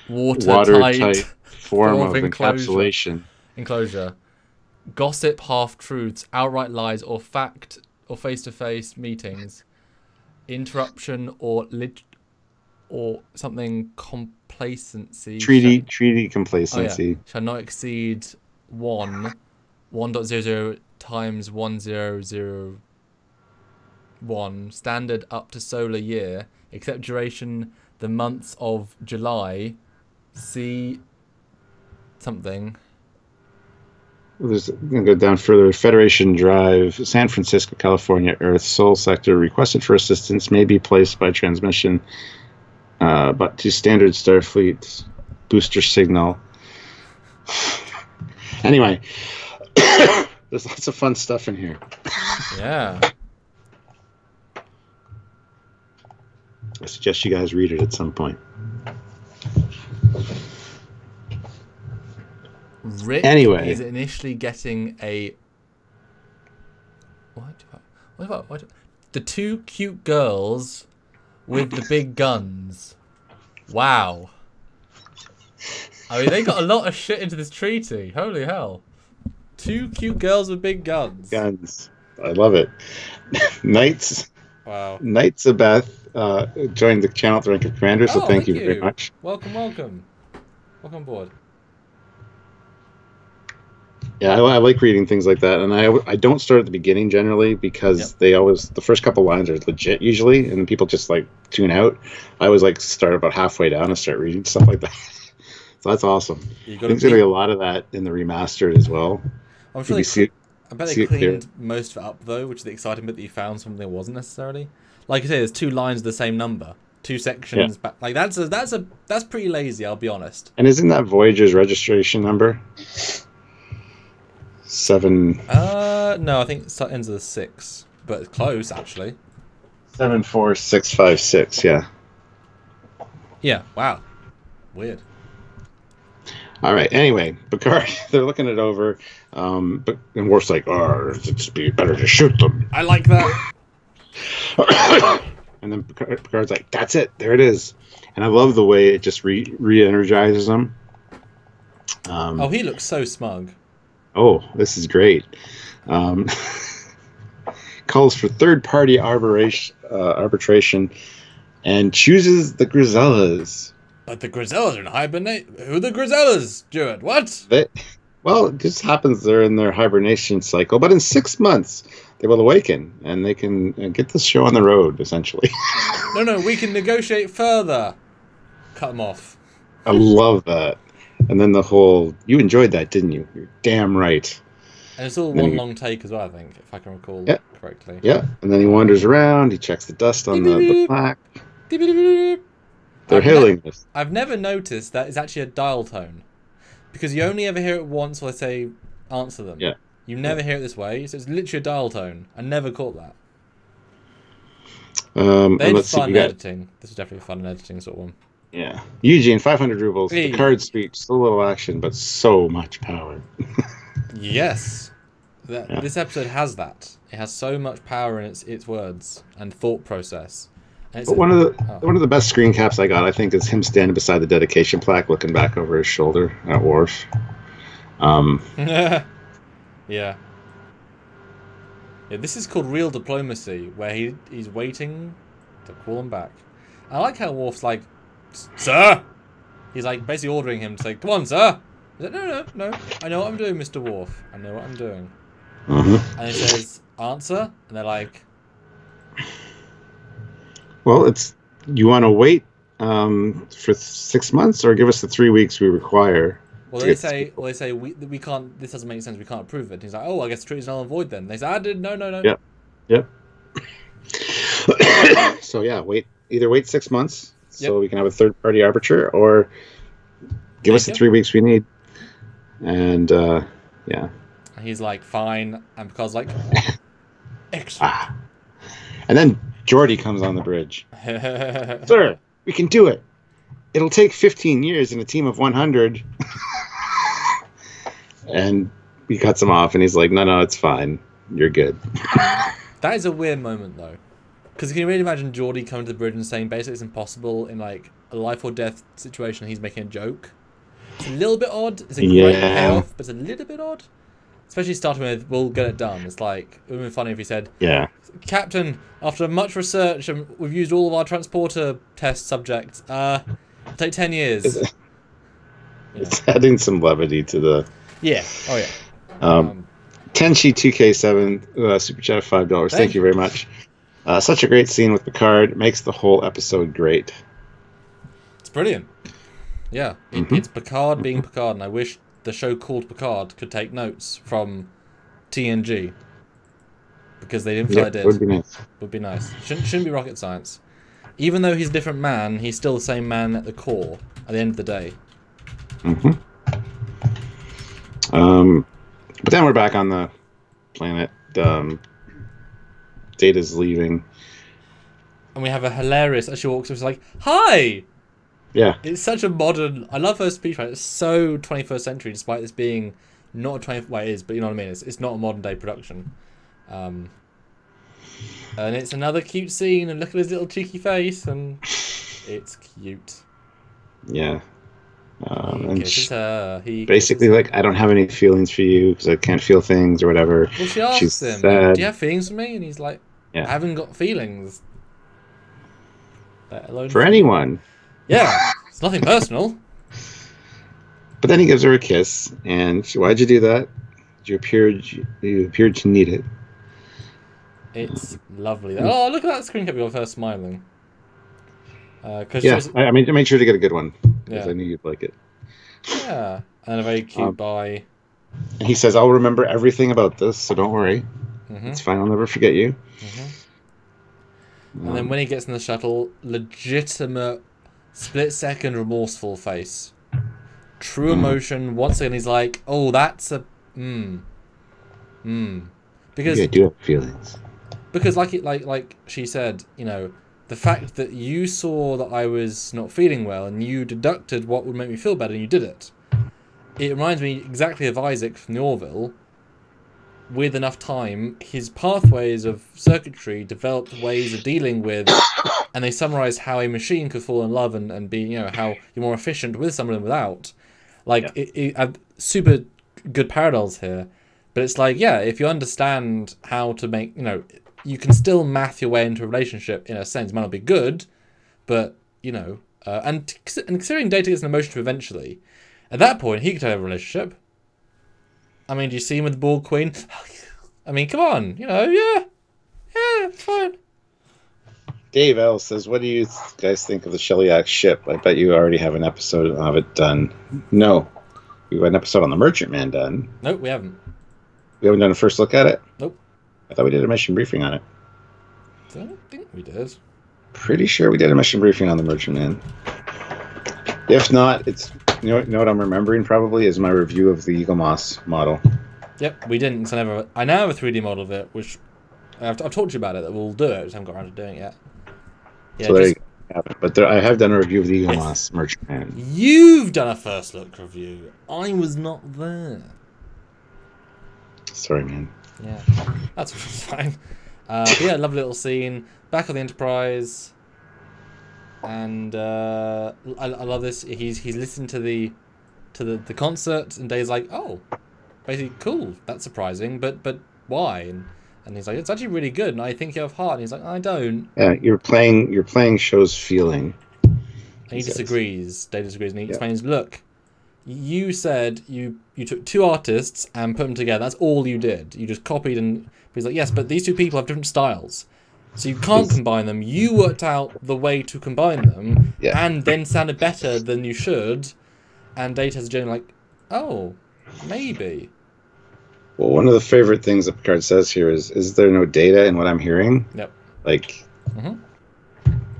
Speaker 1: watertight
Speaker 2: form of encapsulation.
Speaker 1: Enclosure. Gossip, half-truths, outright lies, or fact, or face-to-face meetings. Interruption or something complacency.
Speaker 2: Treaty complacency.
Speaker 1: Oh, yeah. Shall not exceed 1.00 times 1001. Standard up to solar year. Except duration the months of July. See something.
Speaker 2: There's going to go down further. Federation Drive, San Francisco, California, Earth, Sol Sector. Requested for assistance may be placed by transmission, but to standard Starfleet booster signal. Anyway, there's lots of fun stuff in here.
Speaker 1: Yeah.
Speaker 2: I suggest you guys read it at some point.
Speaker 1: Rick
Speaker 2: anyway,
Speaker 1: is initially getting a... What? the two cute girls with the big guns. Wow. I mean, they got a lot of shit into this treaty. Holy hell. Two cute girls with big guns.
Speaker 2: Guns. I love it. Knights.
Speaker 1: Wow.
Speaker 2: Knights of Beth joined the channel at the rank of commander, so thank you very much.
Speaker 1: Welcome, welcome. Welcome aboard.
Speaker 2: Yeah, I like reading things like that, and I don't start at the beginning generally because they always, the first couple lines are legit usually, and people just like tune out. I always like start about halfway down and start reading stuff like that. So that's awesome. There's going to be a lot of that in the remastered as well.
Speaker 1: I'm sure I bet they cleaned most of it up though, which is the exciting bit that you found something that wasn't necessarily. Like I say, there's 2 lines of the same number, 2 sections back. Like that's pretty lazy, I'll be honest.
Speaker 2: And isn't that Voyager's registration number? 7.
Speaker 1: No, I think it ends with a 6, but it's close actually.
Speaker 2: 74656. Yeah. Yeah.
Speaker 1: Wow. Weird.
Speaker 2: All right. Anyway, Picard, they're looking it over, and Worf's like, "Oh, it'd be better to shoot them."
Speaker 1: I like that.
Speaker 2: And then Picard's like, "That's it. There it is." And I love the way it just re-energizes him.
Speaker 1: Oh, he looks so smug.
Speaker 2: Oh, this is great. Calls for third-party arbitration and chooses the Grisellas.
Speaker 1: But the Grisellas are in hibernate. Who are the Grisellas, Stuart? What?
Speaker 2: Well, it just happens they're in their hibernation cycle, but in 6 months they will awaken and they can get this show on the road, essentially.
Speaker 1: No, we can negotiate further. Cut them off.
Speaker 2: I love that. And then the whole, you enjoyed that, didn't you? You're damn right.
Speaker 1: And it's all one long take as well, I think, if I can recall correctly.
Speaker 2: Yeah, and then he wanders around, he checks the dust on the plaque. They're hailing this.
Speaker 1: I've never noticed that it's actually a dial tone. Because you only ever hear it once while they say answer them.
Speaker 2: Yeah.
Speaker 1: You never hear it this way, so it's literally a dial tone. I never caught that. They had fun editing. This was definitely a fun editing sort of one.
Speaker 2: Yeah. Eugene, 500 rubles. The card speech, so little action, but so much power.
Speaker 1: Yes. This episode has that. It has so much power in its words and thought process. And
Speaker 2: one of the best screen caps I got, I think, is him standing beside the dedication plaque, looking back over his shoulder at Worf.
Speaker 1: Yeah. Yeah, this is called real diplomacy, where he's waiting to call him back. I like how Worf's like, "Sir!" He's like basically ordering him to say, "Come on, sir!" He's like, no. I know what I'm doing, Mr. Worf. I know what I'm doing. And he says, "Answer," and they're like,
Speaker 2: "Well, you want to wait for 6 months, or give us the 3 weeks we require."
Speaker 1: Well, they say we can't. This doesn't make sense. We can't approve it. And he's like, "Oh, I guess the treaty's null and void then." And they say, "I did no."
Speaker 2: Yep. So yeah, either wait 6 months so we can have a third-party arbiter, or give us the 3 weeks we need. And yeah.
Speaker 1: And he's like, "Fine," and Picard's like, "Excellent."
Speaker 2: And then Geordi comes on the bridge. "Sir, we can do it. It'll take 15 years in a team of 100. And he cuts him off, and he's like, no, it's fine. You're good.
Speaker 1: That is a weird moment, though. Because can you really imagine Geordi coming to the bridge and saying basically it's impossible in like a life or death situation, he's making a joke? It's a little bit odd. It's a great payoff, but it's a little bit odd. Especially starting with, "We'll get it done." It's like, it would have been funny if he said, "Captain, after much research, and we've used all of our transporter test subjects, it'll take 10 years.
Speaker 2: It's adding some levity to the...
Speaker 1: Yeah. Oh, yeah.
Speaker 2: Tenchi 2K7, super chat of $5. Thank you very much. Such a great scene with Picard. Makes the whole episode great.
Speaker 1: It's brilliant. Yeah. It's Picard being Picard, and I wish the show called Picard could take notes from TNG. Because they didn't feel I did.
Speaker 2: Would be nice.
Speaker 1: Would be nice. Shouldn't be rocket science. Even though he's a different man, he's still the same man at the core, at the end of the day.
Speaker 2: But then we're back on the planet. Data's leaving.
Speaker 1: And we have a hilarious, as she walks up, she's like, "Hi!"
Speaker 2: Yeah.
Speaker 1: It's such a modern... I love her speech, right? It's so 21st century, despite this being not a 20th... Well, it is, but you know what I mean? It's not a modern day production. And it's another cute scene, and look at his little cheeky face, and it's cute.
Speaker 2: Yeah.
Speaker 1: He
Speaker 2: And
Speaker 1: kisses her. He
Speaker 2: basically,
Speaker 1: kisses
Speaker 2: like, I don't have any feelings for you because I can't feel things or whatever.
Speaker 1: Well, she asks
Speaker 2: She's
Speaker 1: him,
Speaker 2: sad.
Speaker 1: do you have feelings for me? And he's like, I haven't got feelings. Let alone
Speaker 2: for anyone.
Speaker 1: Yeah, it's nothing personal.
Speaker 2: But then he gives her a kiss, and why'd you do that? You appeared to need it.
Speaker 1: It's lovely. Oh, look at that screen cap we got of her smiling.
Speaker 2: Yeah, I made sure to get a good one because I knew you'd like it.
Speaker 1: Yeah, and a very cute bye.
Speaker 2: And he says, "I'll remember everything about this, so don't worry. It's fine. I'll never forget you."
Speaker 1: And then when he gets in the shuttle, legitimate split-second remorseful face. True emotion. Once again, he's like, "Oh, that's a because
Speaker 2: I do have feelings."
Speaker 1: Because like she said, you know, the fact that you saw that I was not feeling well and you deducted what would make me feel better and you did it. It reminds me exactly of Isaac from the Orville. With enough time, his pathways of circuitry developed ways of dealing with, and they summarized how a machine could fall in love and be, you know, how you're more efficient with someone than without. Like, super good parallels here. But it's like, yeah, if you understand how to make, you know, you can still math your way into a relationship in a sense. It might not be good, but, you know, and considering Data gets an emotion eventually, at that point, he could have a relationship. I mean, do you see him with the Borg Queen? I mean, come on, you know, yeah, it's fine.
Speaker 2: Dave L says, "What do you guys think of the Shellyak ship? I bet you already have an episode of it done." No, we have an episode on the Merchantman done.
Speaker 1: Nope, we haven't.
Speaker 2: We haven't done a first look at it?
Speaker 1: Nope.
Speaker 2: I thought we did a mission briefing on it.
Speaker 1: I don't think we did.
Speaker 2: Pretty sure we did a mission briefing on the Merchantman. If not, it's you know what I'm remembering probably is my review of the Eagle Moss model. Yep,
Speaker 1: we didn't. So I now have a 3D model of it, which I've talked to you about it. That we'll do it. I just haven't got around to doing it yet. Yeah,
Speaker 2: so there you go. But I have done a review of the Eagle Moss Merchantman.
Speaker 1: You've done a first look review. I was not there.
Speaker 2: Sorry, man.
Speaker 1: Yeah, that's fine. But yeah, lovely little scene. Back on the Enterprise. And I love this. He's listened to the concert, and Dave's like, "Oh, basically cool. That's surprising, but why?" And he's like, "It's actually really good, and I think you have heart." And he's like, "I don't."
Speaker 2: Yeah, you're playing shows feeling.
Speaker 1: And he disagrees. Dave disagrees, and he explains, "Look, you said you took two artists and put them together. That's all you did. You just copied." And he's like, "Yes, but these two people have different styles. So you can't combine them. You worked out the way to combine them, and then sounded better than you should." And Data's generally like, "Oh, maybe."
Speaker 2: Well, one of the favorite things that Picard says here is there no data in what I'm hearing?
Speaker 1: Yep.
Speaker 2: Like.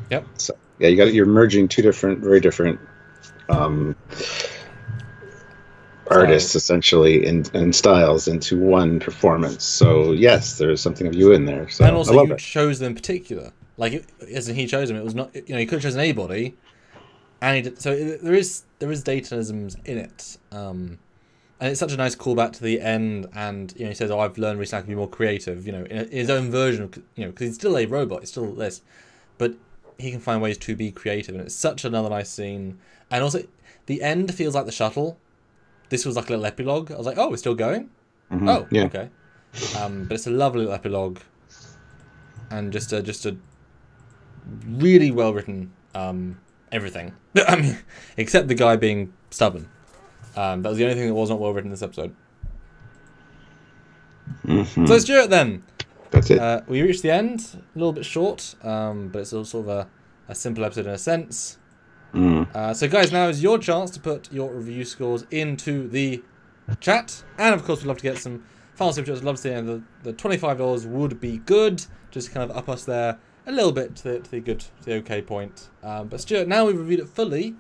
Speaker 1: Yep.
Speaker 2: So yeah, you're merging two very different artists essentially and styles into one performance. So yes, there's something of you in there. So
Speaker 1: and also you chose them in particular. Like as he chose them, it was not, you know, he could have chosen anybody. And there is Datanisms in it. And it's such a nice callback to the end. And you know, he says, "Oh, I've learned recently I can be more creative." You know, in his own version of, you know, because he's still a robot, he's still this, but he can find ways to be creative, and it's such another nice scene. And also, the end feels like the shuttle. This was like a little epilogue. I was like, "Oh, we're still going." Oh, yeah. Okay. But it's a lovely little epilogue, and just a really well written everything. I mean, except the guy being stubborn. That was the only thing that was not well written in this episode. So Stuart, then.
Speaker 2: That's it.
Speaker 1: We reached the end. A little bit short, but it's also sort of a simple episode in a sense. So guys, now is your chance to put your review scores into the chat, and of course we'd love to get some final super chats. I'd love to see the $25 would be good, just kind of up us there a little bit to the okay point. But Stuart, now we've reviewed it fully,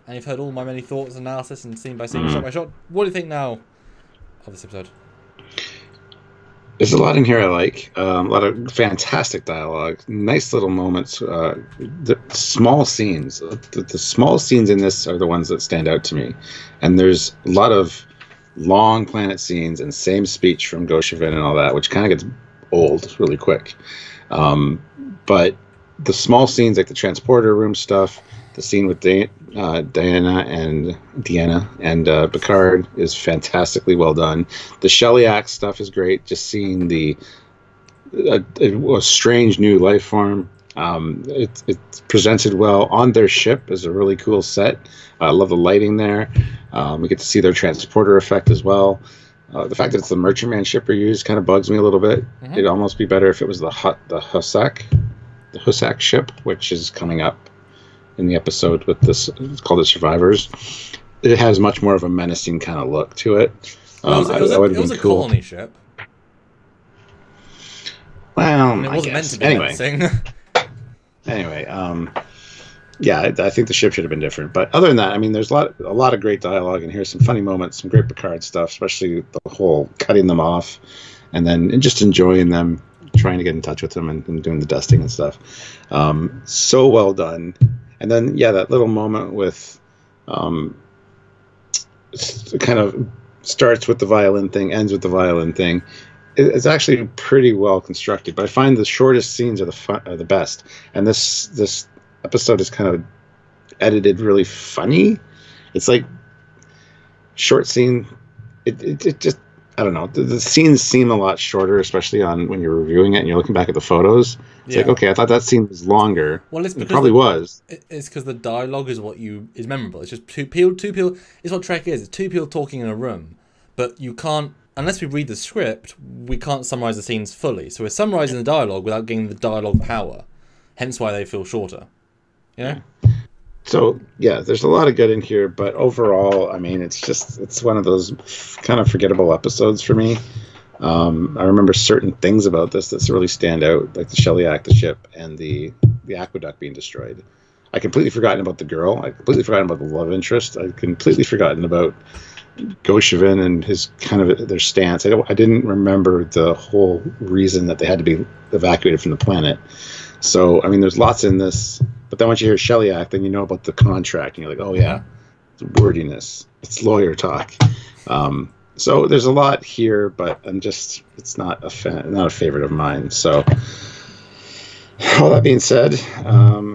Speaker 1: and you've heard all my many thoughts, analysis, and scene by scene, shot by shot. What do you think now of this episode?
Speaker 2: There's a lot in here I like. A lot of fantastic dialogue, nice little moments, the small scenes. The small scenes in this are the ones that stand out to me. And there's a lot of long planet scenes and same speech from Goshevin and all that, which kind of gets old really quick. But the small scenes, like the transporter room stuff, the scene with Diana and Picard is fantastically well done. The Shellyak stuff is great. Just seeing a strange new life form. It's presented well on their ship is a really cool set. I love the lighting there. We get to see their transporter effect as well. The fact that it's the merchantman ship we use kind of bugs me a little bit. Mm-hmm. It'd almost be better if it was the Hussack ship, which is coming up in the episode with this. It's called the Survivors. It has much more of a menacing kind of look to it.
Speaker 1: It was a colony ship.
Speaker 2: Well,
Speaker 1: and it wasn't meant to be menacing.
Speaker 2: Anyway, yeah, I think the ship should have been different. But other than that, I mean, there's a lot of great dialogue in here, some funny moments, some great Picard stuff, especially the whole cutting them off and just enjoying them, trying to get in touch with them and doing the dusting and stuff. So well done. And then, yeah, that little moment with kind of starts with the violin thing, ends with the violin thing. It's actually pretty well constructed, but I find the shortest scenes are the best. And this episode is kind of edited really funny. It's like short scene. It just, I don't know. The scenes seem a lot shorter, especially when you're reviewing it and you're looking back at the photos. It's like, okay, I thought that scene was longer.
Speaker 1: Well, it's because
Speaker 2: it probably was.
Speaker 1: It's because the dialogue is is memorable. It's just two people. It's what Trek is. It's two people talking in a room, but you can't, unless we read the script, we can't summarize the scenes fully. So we're summarizing the dialogue without getting the dialogue power. Hence why they feel shorter. You know?
Speaker 2: So, yeah, there's a lot of good in here, but overall, I mean, it's one of those kind of forgettable episodes for me. I remember certain things about this that really stand out, like the Shellyak, the ship, and the aqueduct being destroyed. I completely forgotten about the girl. I completely forgotten about the love interest. I completely forgotten about Goshevin and his kind of their stance. I didn't remember the whole reason that they had to be evacuated from the planet. So, I mean, there's lots in this. But then once you hear Shellyak, then you know about the contract, and you're like, oh, yeah, it's wordiness. It's lawyer talk. So there's a lot here, but it's not a favorite of mine. So all that being said,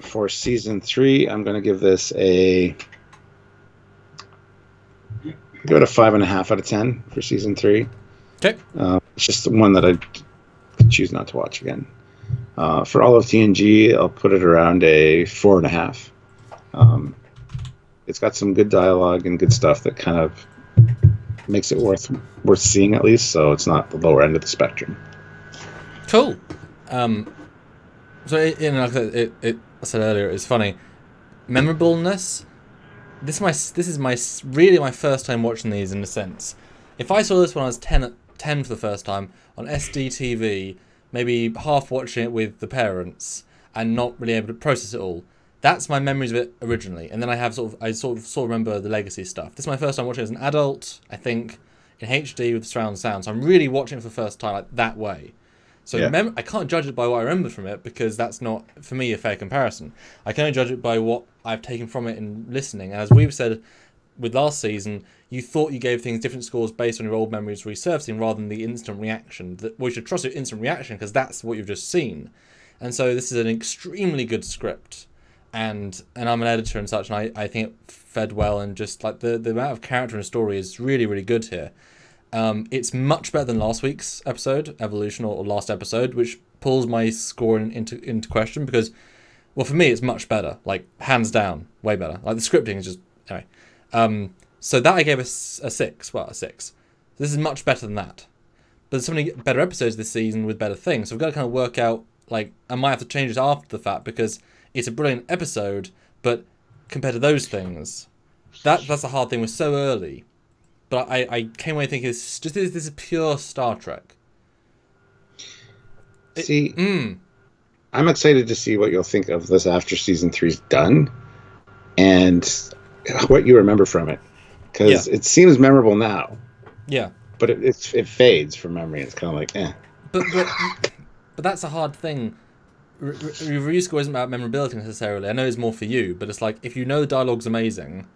Speaker 2: for season 3, I'm going to give this give it a 5.5 out of 10 for season 3.
Speaker 1: Okay.
Speaker 2: It's just one that I choose not to watch again. For all of TNG, I'll put it around a 4.5. It's got some good dialogue and good stuff that kind of makes it worth seeing, at least, so it's not the lower end of the spectrum.
Speaker 1: Cool. So I said earlier, it's funny. Memorableness. This is really my first time watching these, in a sense. If I saw this when I was 10 for the first time on SDTV, maybe half watching it with the parents and not really able to process it all, that's my memories of it originally. And then I sort of remember the legacy stuff. This is my first time watching it as an adult, I think, in HD with surround sound. So I'm really watching it for the first time like that way. So yeah. I can't judge it by what I remember from it, because that's not, for me, a fair comparison. I can only judge it by what I've taken from it in listening. And as we've said with last season, you thought you gave things different scores based on your old memories resurfacing rather than the instant reaction. We should trust your instant reaction because that's what you've just seen. And so this is an extremely good script. And I'm an editor and such, and I think it fed well, and just like the amount of character and story is really, really good here. It's much better than last week's episode, Evolution, or last episode, which pulls my score into question, because, well, for me, it's much better. Like, hands down, way better. Like, the scripting is just, anyway. So that I gave a 6. Well, a 6. This is much better than that. But there's so many better episodes this season with better things, so I've got to kind of work out, like, I might have to change it after the fact, because it's a brilliant episode, but compared to those things, that's a hard thing. We're so early. But I came away thinking this is pure Star Trek.
Speaker 2: I'm excited to see what you'll think of this after season 3's done, and what you remember from it, because it seems memorable now. Yeah. But it fades from memory. It's kind of like, eh.
Speaker 1: But that's a hard thing. Review score isn't about memorability necessarily. I know it's more for you, but it's like, if you know the dialogue's amazing,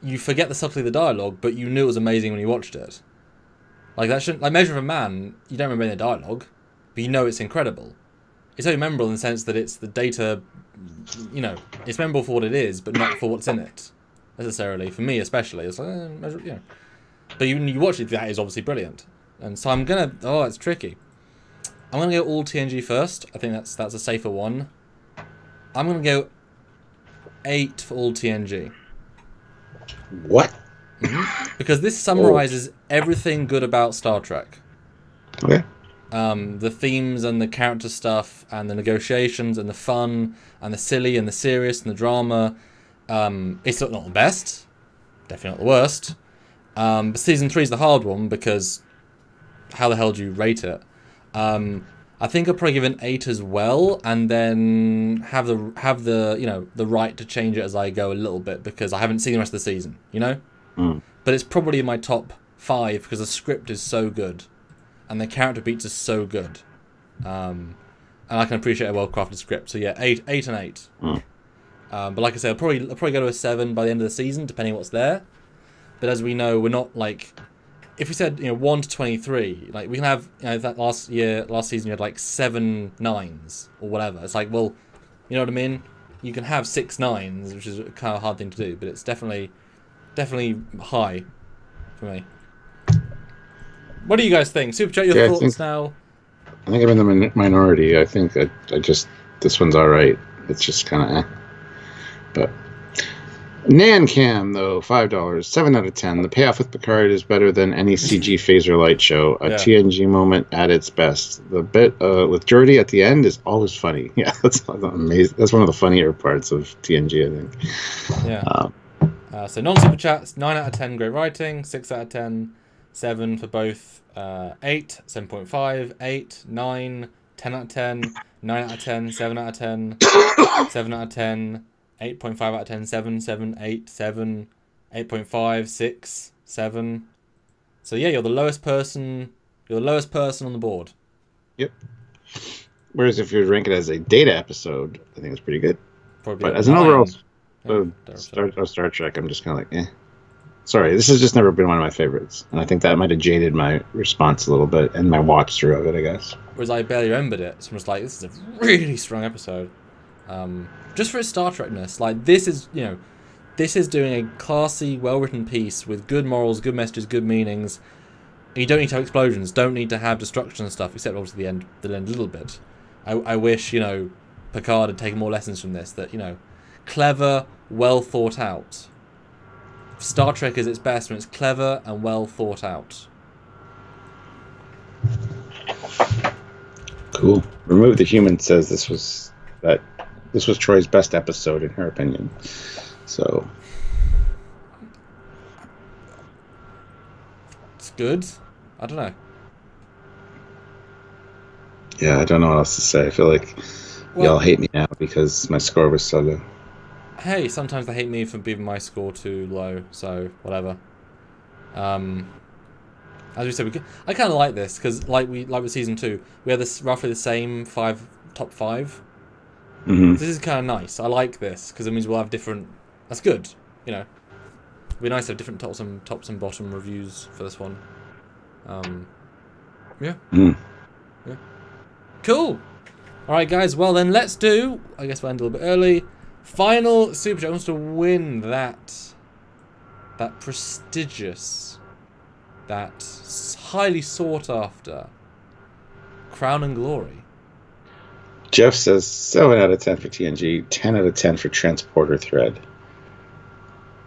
Speaker 1: you forget the subtlety of the dialogue, but you knew it was amazing when you watched it. Like, that shouldn't, like Measure of a Man, you don't remember any dialogue, but you know it's incredible. it's only memorable in the sense that it's the data, you know, it's memorable for what it is, but not for what's in it, necessarily. For me, especially. It's like, you know. But when you watch it, that is obviously brilliant. And so I'm going to... Oh, it's tricky. I'm going to go all TNG first. I think that's a safer one. I'm going to go 8 for all TNG.
Speaker 2: What?
Speaker 1: Because this summarizes everything good about Star Trek.
Speaker 2: Okay.
Speaker 1: The themes and the character stuff and the negotiations and the fun and the silly and the serious and the drama. It's not the best. Definitely not the worst. But season 3 is the hard one because how the hell do you rate it? I think I'll probably give it an 8 as well, and then have the you know, the right to change it as I go a little bit because I haven't seen the rest of the season, you know? But it's probably in my top 5 because the script is so good and the character beats are so good. And I can appreciate a well-crafted script. So yeah, 8 and 8. But like I said, I'll probably go to a 7 by the end of the season, depending on what's there. But as we know, we're not like... If we said, you know, 1 to 23, like we can have, you know, that last season you had like 7 9s or whatever. It's like, well, you know what I mean? You can have 6 9s, which is a kind of hard thing to do, but it's definitely high for me. What do you guys think? Super chat your thoughts now.
Speaker 2: I think I'm in the minority. I think I just, this one's all right. It's just kind of But NanCam, though, $5, 7 out of 10. The payoff with Picard is better than any CG phaser light show. A TNG moment at its best. The bit with Geordi at the end is always funny. Yeah, that's amazing. That's one of the funnier parts of TNG, I think.
Speaker 1: Yeah. So non-super chats, 9 out of 10, great writing. 6 out of 10, 7 for both. 8, 7.5, 8, 9, 10 out of 10, 9 out of 10, 7 out of 10, 7 out of 10. 8.5 out of 10, 7, 7, 8, 7, 8.5, 6, 7. So yeah, you're the lowest person on the board. Yep.
Speaker 2: Whereas if you rank it as a data episode, I think it's pretty good.
Speaker 1: Probably
Speaker 2: but as an overall Star Trek, I'm just kind of like, eh. Sorry, this has just never been one of my favorites. And I think that might have jaded my response a little bit and my watch through of it, I guess.
Speaker 1: Whereas I barely remembered it. So I was like, this is a really strong episode. Just for its Star Trekness, like this is doing a classy, well-written piece with good morals, good messages, good meanings. And you don't need to have explosions, don't need to have destruction and stuff, except obviously the end a little bit. I wish, you know, Picard had taken more lessons from this. That, you know, clever, well thought out. Star Trek is its best when it's clever and well thought out.
Speaker 2: Cool. Remove the Human says this was Troy's best episode in her opinion. So
Speaker 1: it's good. I don't know.
Speaker 2: Yeah, I don't know what else to say. I feel like y'all hate me now because my score was so low.
Speaker 1: Hey, sometimes they hate me for leaving my score too low, so whatever. As we said, I kind of like this because, like with season 2, we have this roughly the same top 5. This is kind of nice. I like this because it means we'll have different. That's good, you know. It'd be nice to have different tops and bottom reviews for this one. Yeah. Yeah. Cool. All right, guys. Well, then let's do. I guess we'll end a little bit early. Final super chat wants to win that prestigious, that highly sought after Crown and Glory.
Speaker 2: Jeff says 7 out of 10 for TNG, 10 out of 10 for Transporter Thread.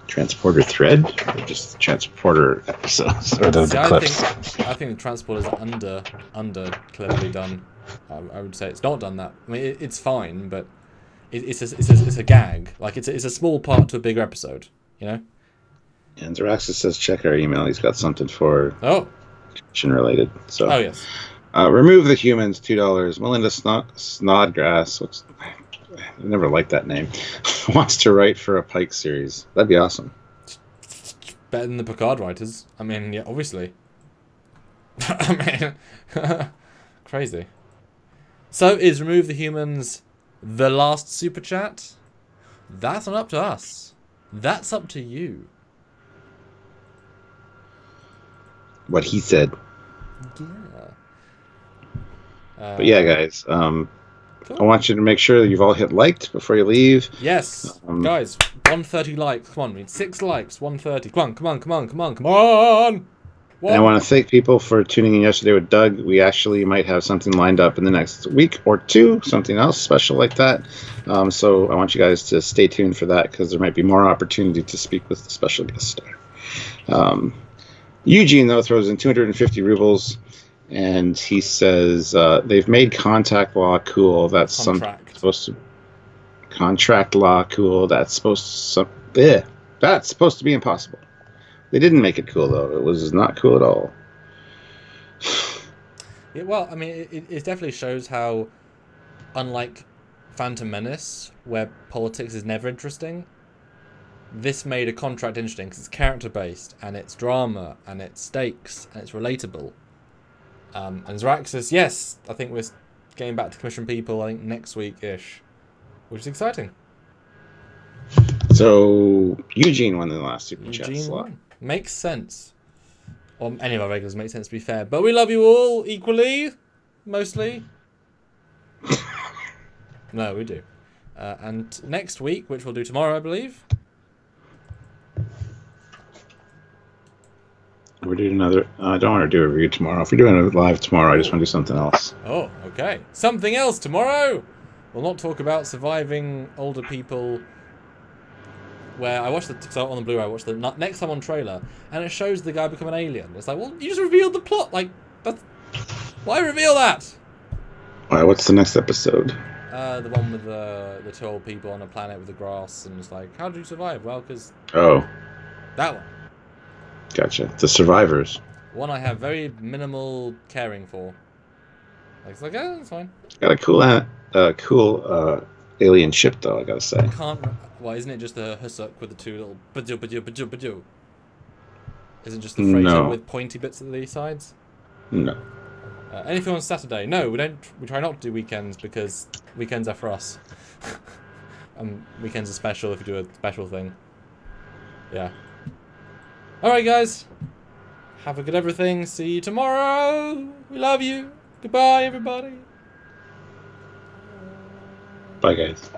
Speaker 2: Transporter Thread? Or just Transporter episodes? Or the clips?
Speaker 1: I think the Transporter is under cleverly done. I would say it's not done that. I mean, it's fine, but it's a gag. Like it's a small part to a bigger episode, you know?
Speaker 2: And Zeraxis says check our email. He's got something for related. So.
Speaker 1: Oh, yes.
Speaker 2: Remove the Humans, $2. Melinda Snodgrass, which I never liked that name, wants to write for a Pike series. That'd be awesome.
Speaker 1: Better than the Picard writers. I mean, yeah, obviously. I mean, crazy. So, is Remove the Humans the last super chat? That's not up to us. That's up to you.
Speaker 2: What he said.
Speaker 1: Yeah.
Speaker 2: But yeah, guys,
Speaker 1: Cool.
Speaker 2: I want you to make sure that you've all hit liked before you leave.
Speaker 1: Yes, guys, 130 likes. Come on, we need 6 likes. 130. Come on, come on, come on, come on, come on.
Speaker 2: And I want to thank people for tuning in yesterday with Doug. We actually might have something lined up in the next week or two, something else special like that. So I want you guys to stay tuned for that because there might be more opportunity to speak with the special guest star. Eugene, though, throws in 250 rubles, and he says they've made contact law cool. That's supposed to contract law cool. That's supposed to be impossible. They didn't make it cool, though. It was not cool at all.
Speaker 1: Yeah, well, I mean, it definitely shows how, unlike Phantom Menace, where politics is never interesting, this made a contract interesting because it's character-based, and it's drama, and it's stakes, and it's relatable. And Zraxus, yes, I think we're getting back to commission people, I think, next week-ish, which is exciting.
Speaker 2: So, Eugene won the last Super Chat slot.
Speaker 1: Won. Makes sense. Or any of our regulars make sense, to be fair. But we love you all equally, mostly. No, we do. And next week, which we'll do tomorrow, I believe.
Speaker 2: We're doing another... I don't want to do a review tomorrow. If we're doing it live tomorrow, I just want to do something else.
Speaker 1: Oh, okay. Something else tomorrow! We'll not talk about surviving older people... Where I watched on the Blu-ray, I watched the Next Time On trailer, and it shows the guy become an alien. It's like, well, you just revealed the plot. Like, why reveal that?
Speaker 2: Alright, what's the next episode?
Speaker 1: The one with the 2 old people on a planet with the grass, and it's like, how did you survive? Well, because...
Speaker 2: Oh.
Speaker 1: That one.
Speaker 2: Gotcha. The Survivors.
Speaker 1: One I have very minimal caring for. Like, it's like, oh, that's fine.
Speaker 2: Got a cool alien ship, though, I gotta say.
Speaker 1: I can't... Why, isn't it just the Husuk with the 2 little ba-do? Is it just the freighter with pointy bits at the sides?
Speaker 2: No.
Speaker 1: Anything on Saturday? No, we don't. We try not to do weekends because weekends are for us. Weekends are special if you do a special thing. Yeah. Alright, guys. Have a good everything. See you tomorrow. We love you. Goodbye, everybody.
Speaker 2: Bye, guys.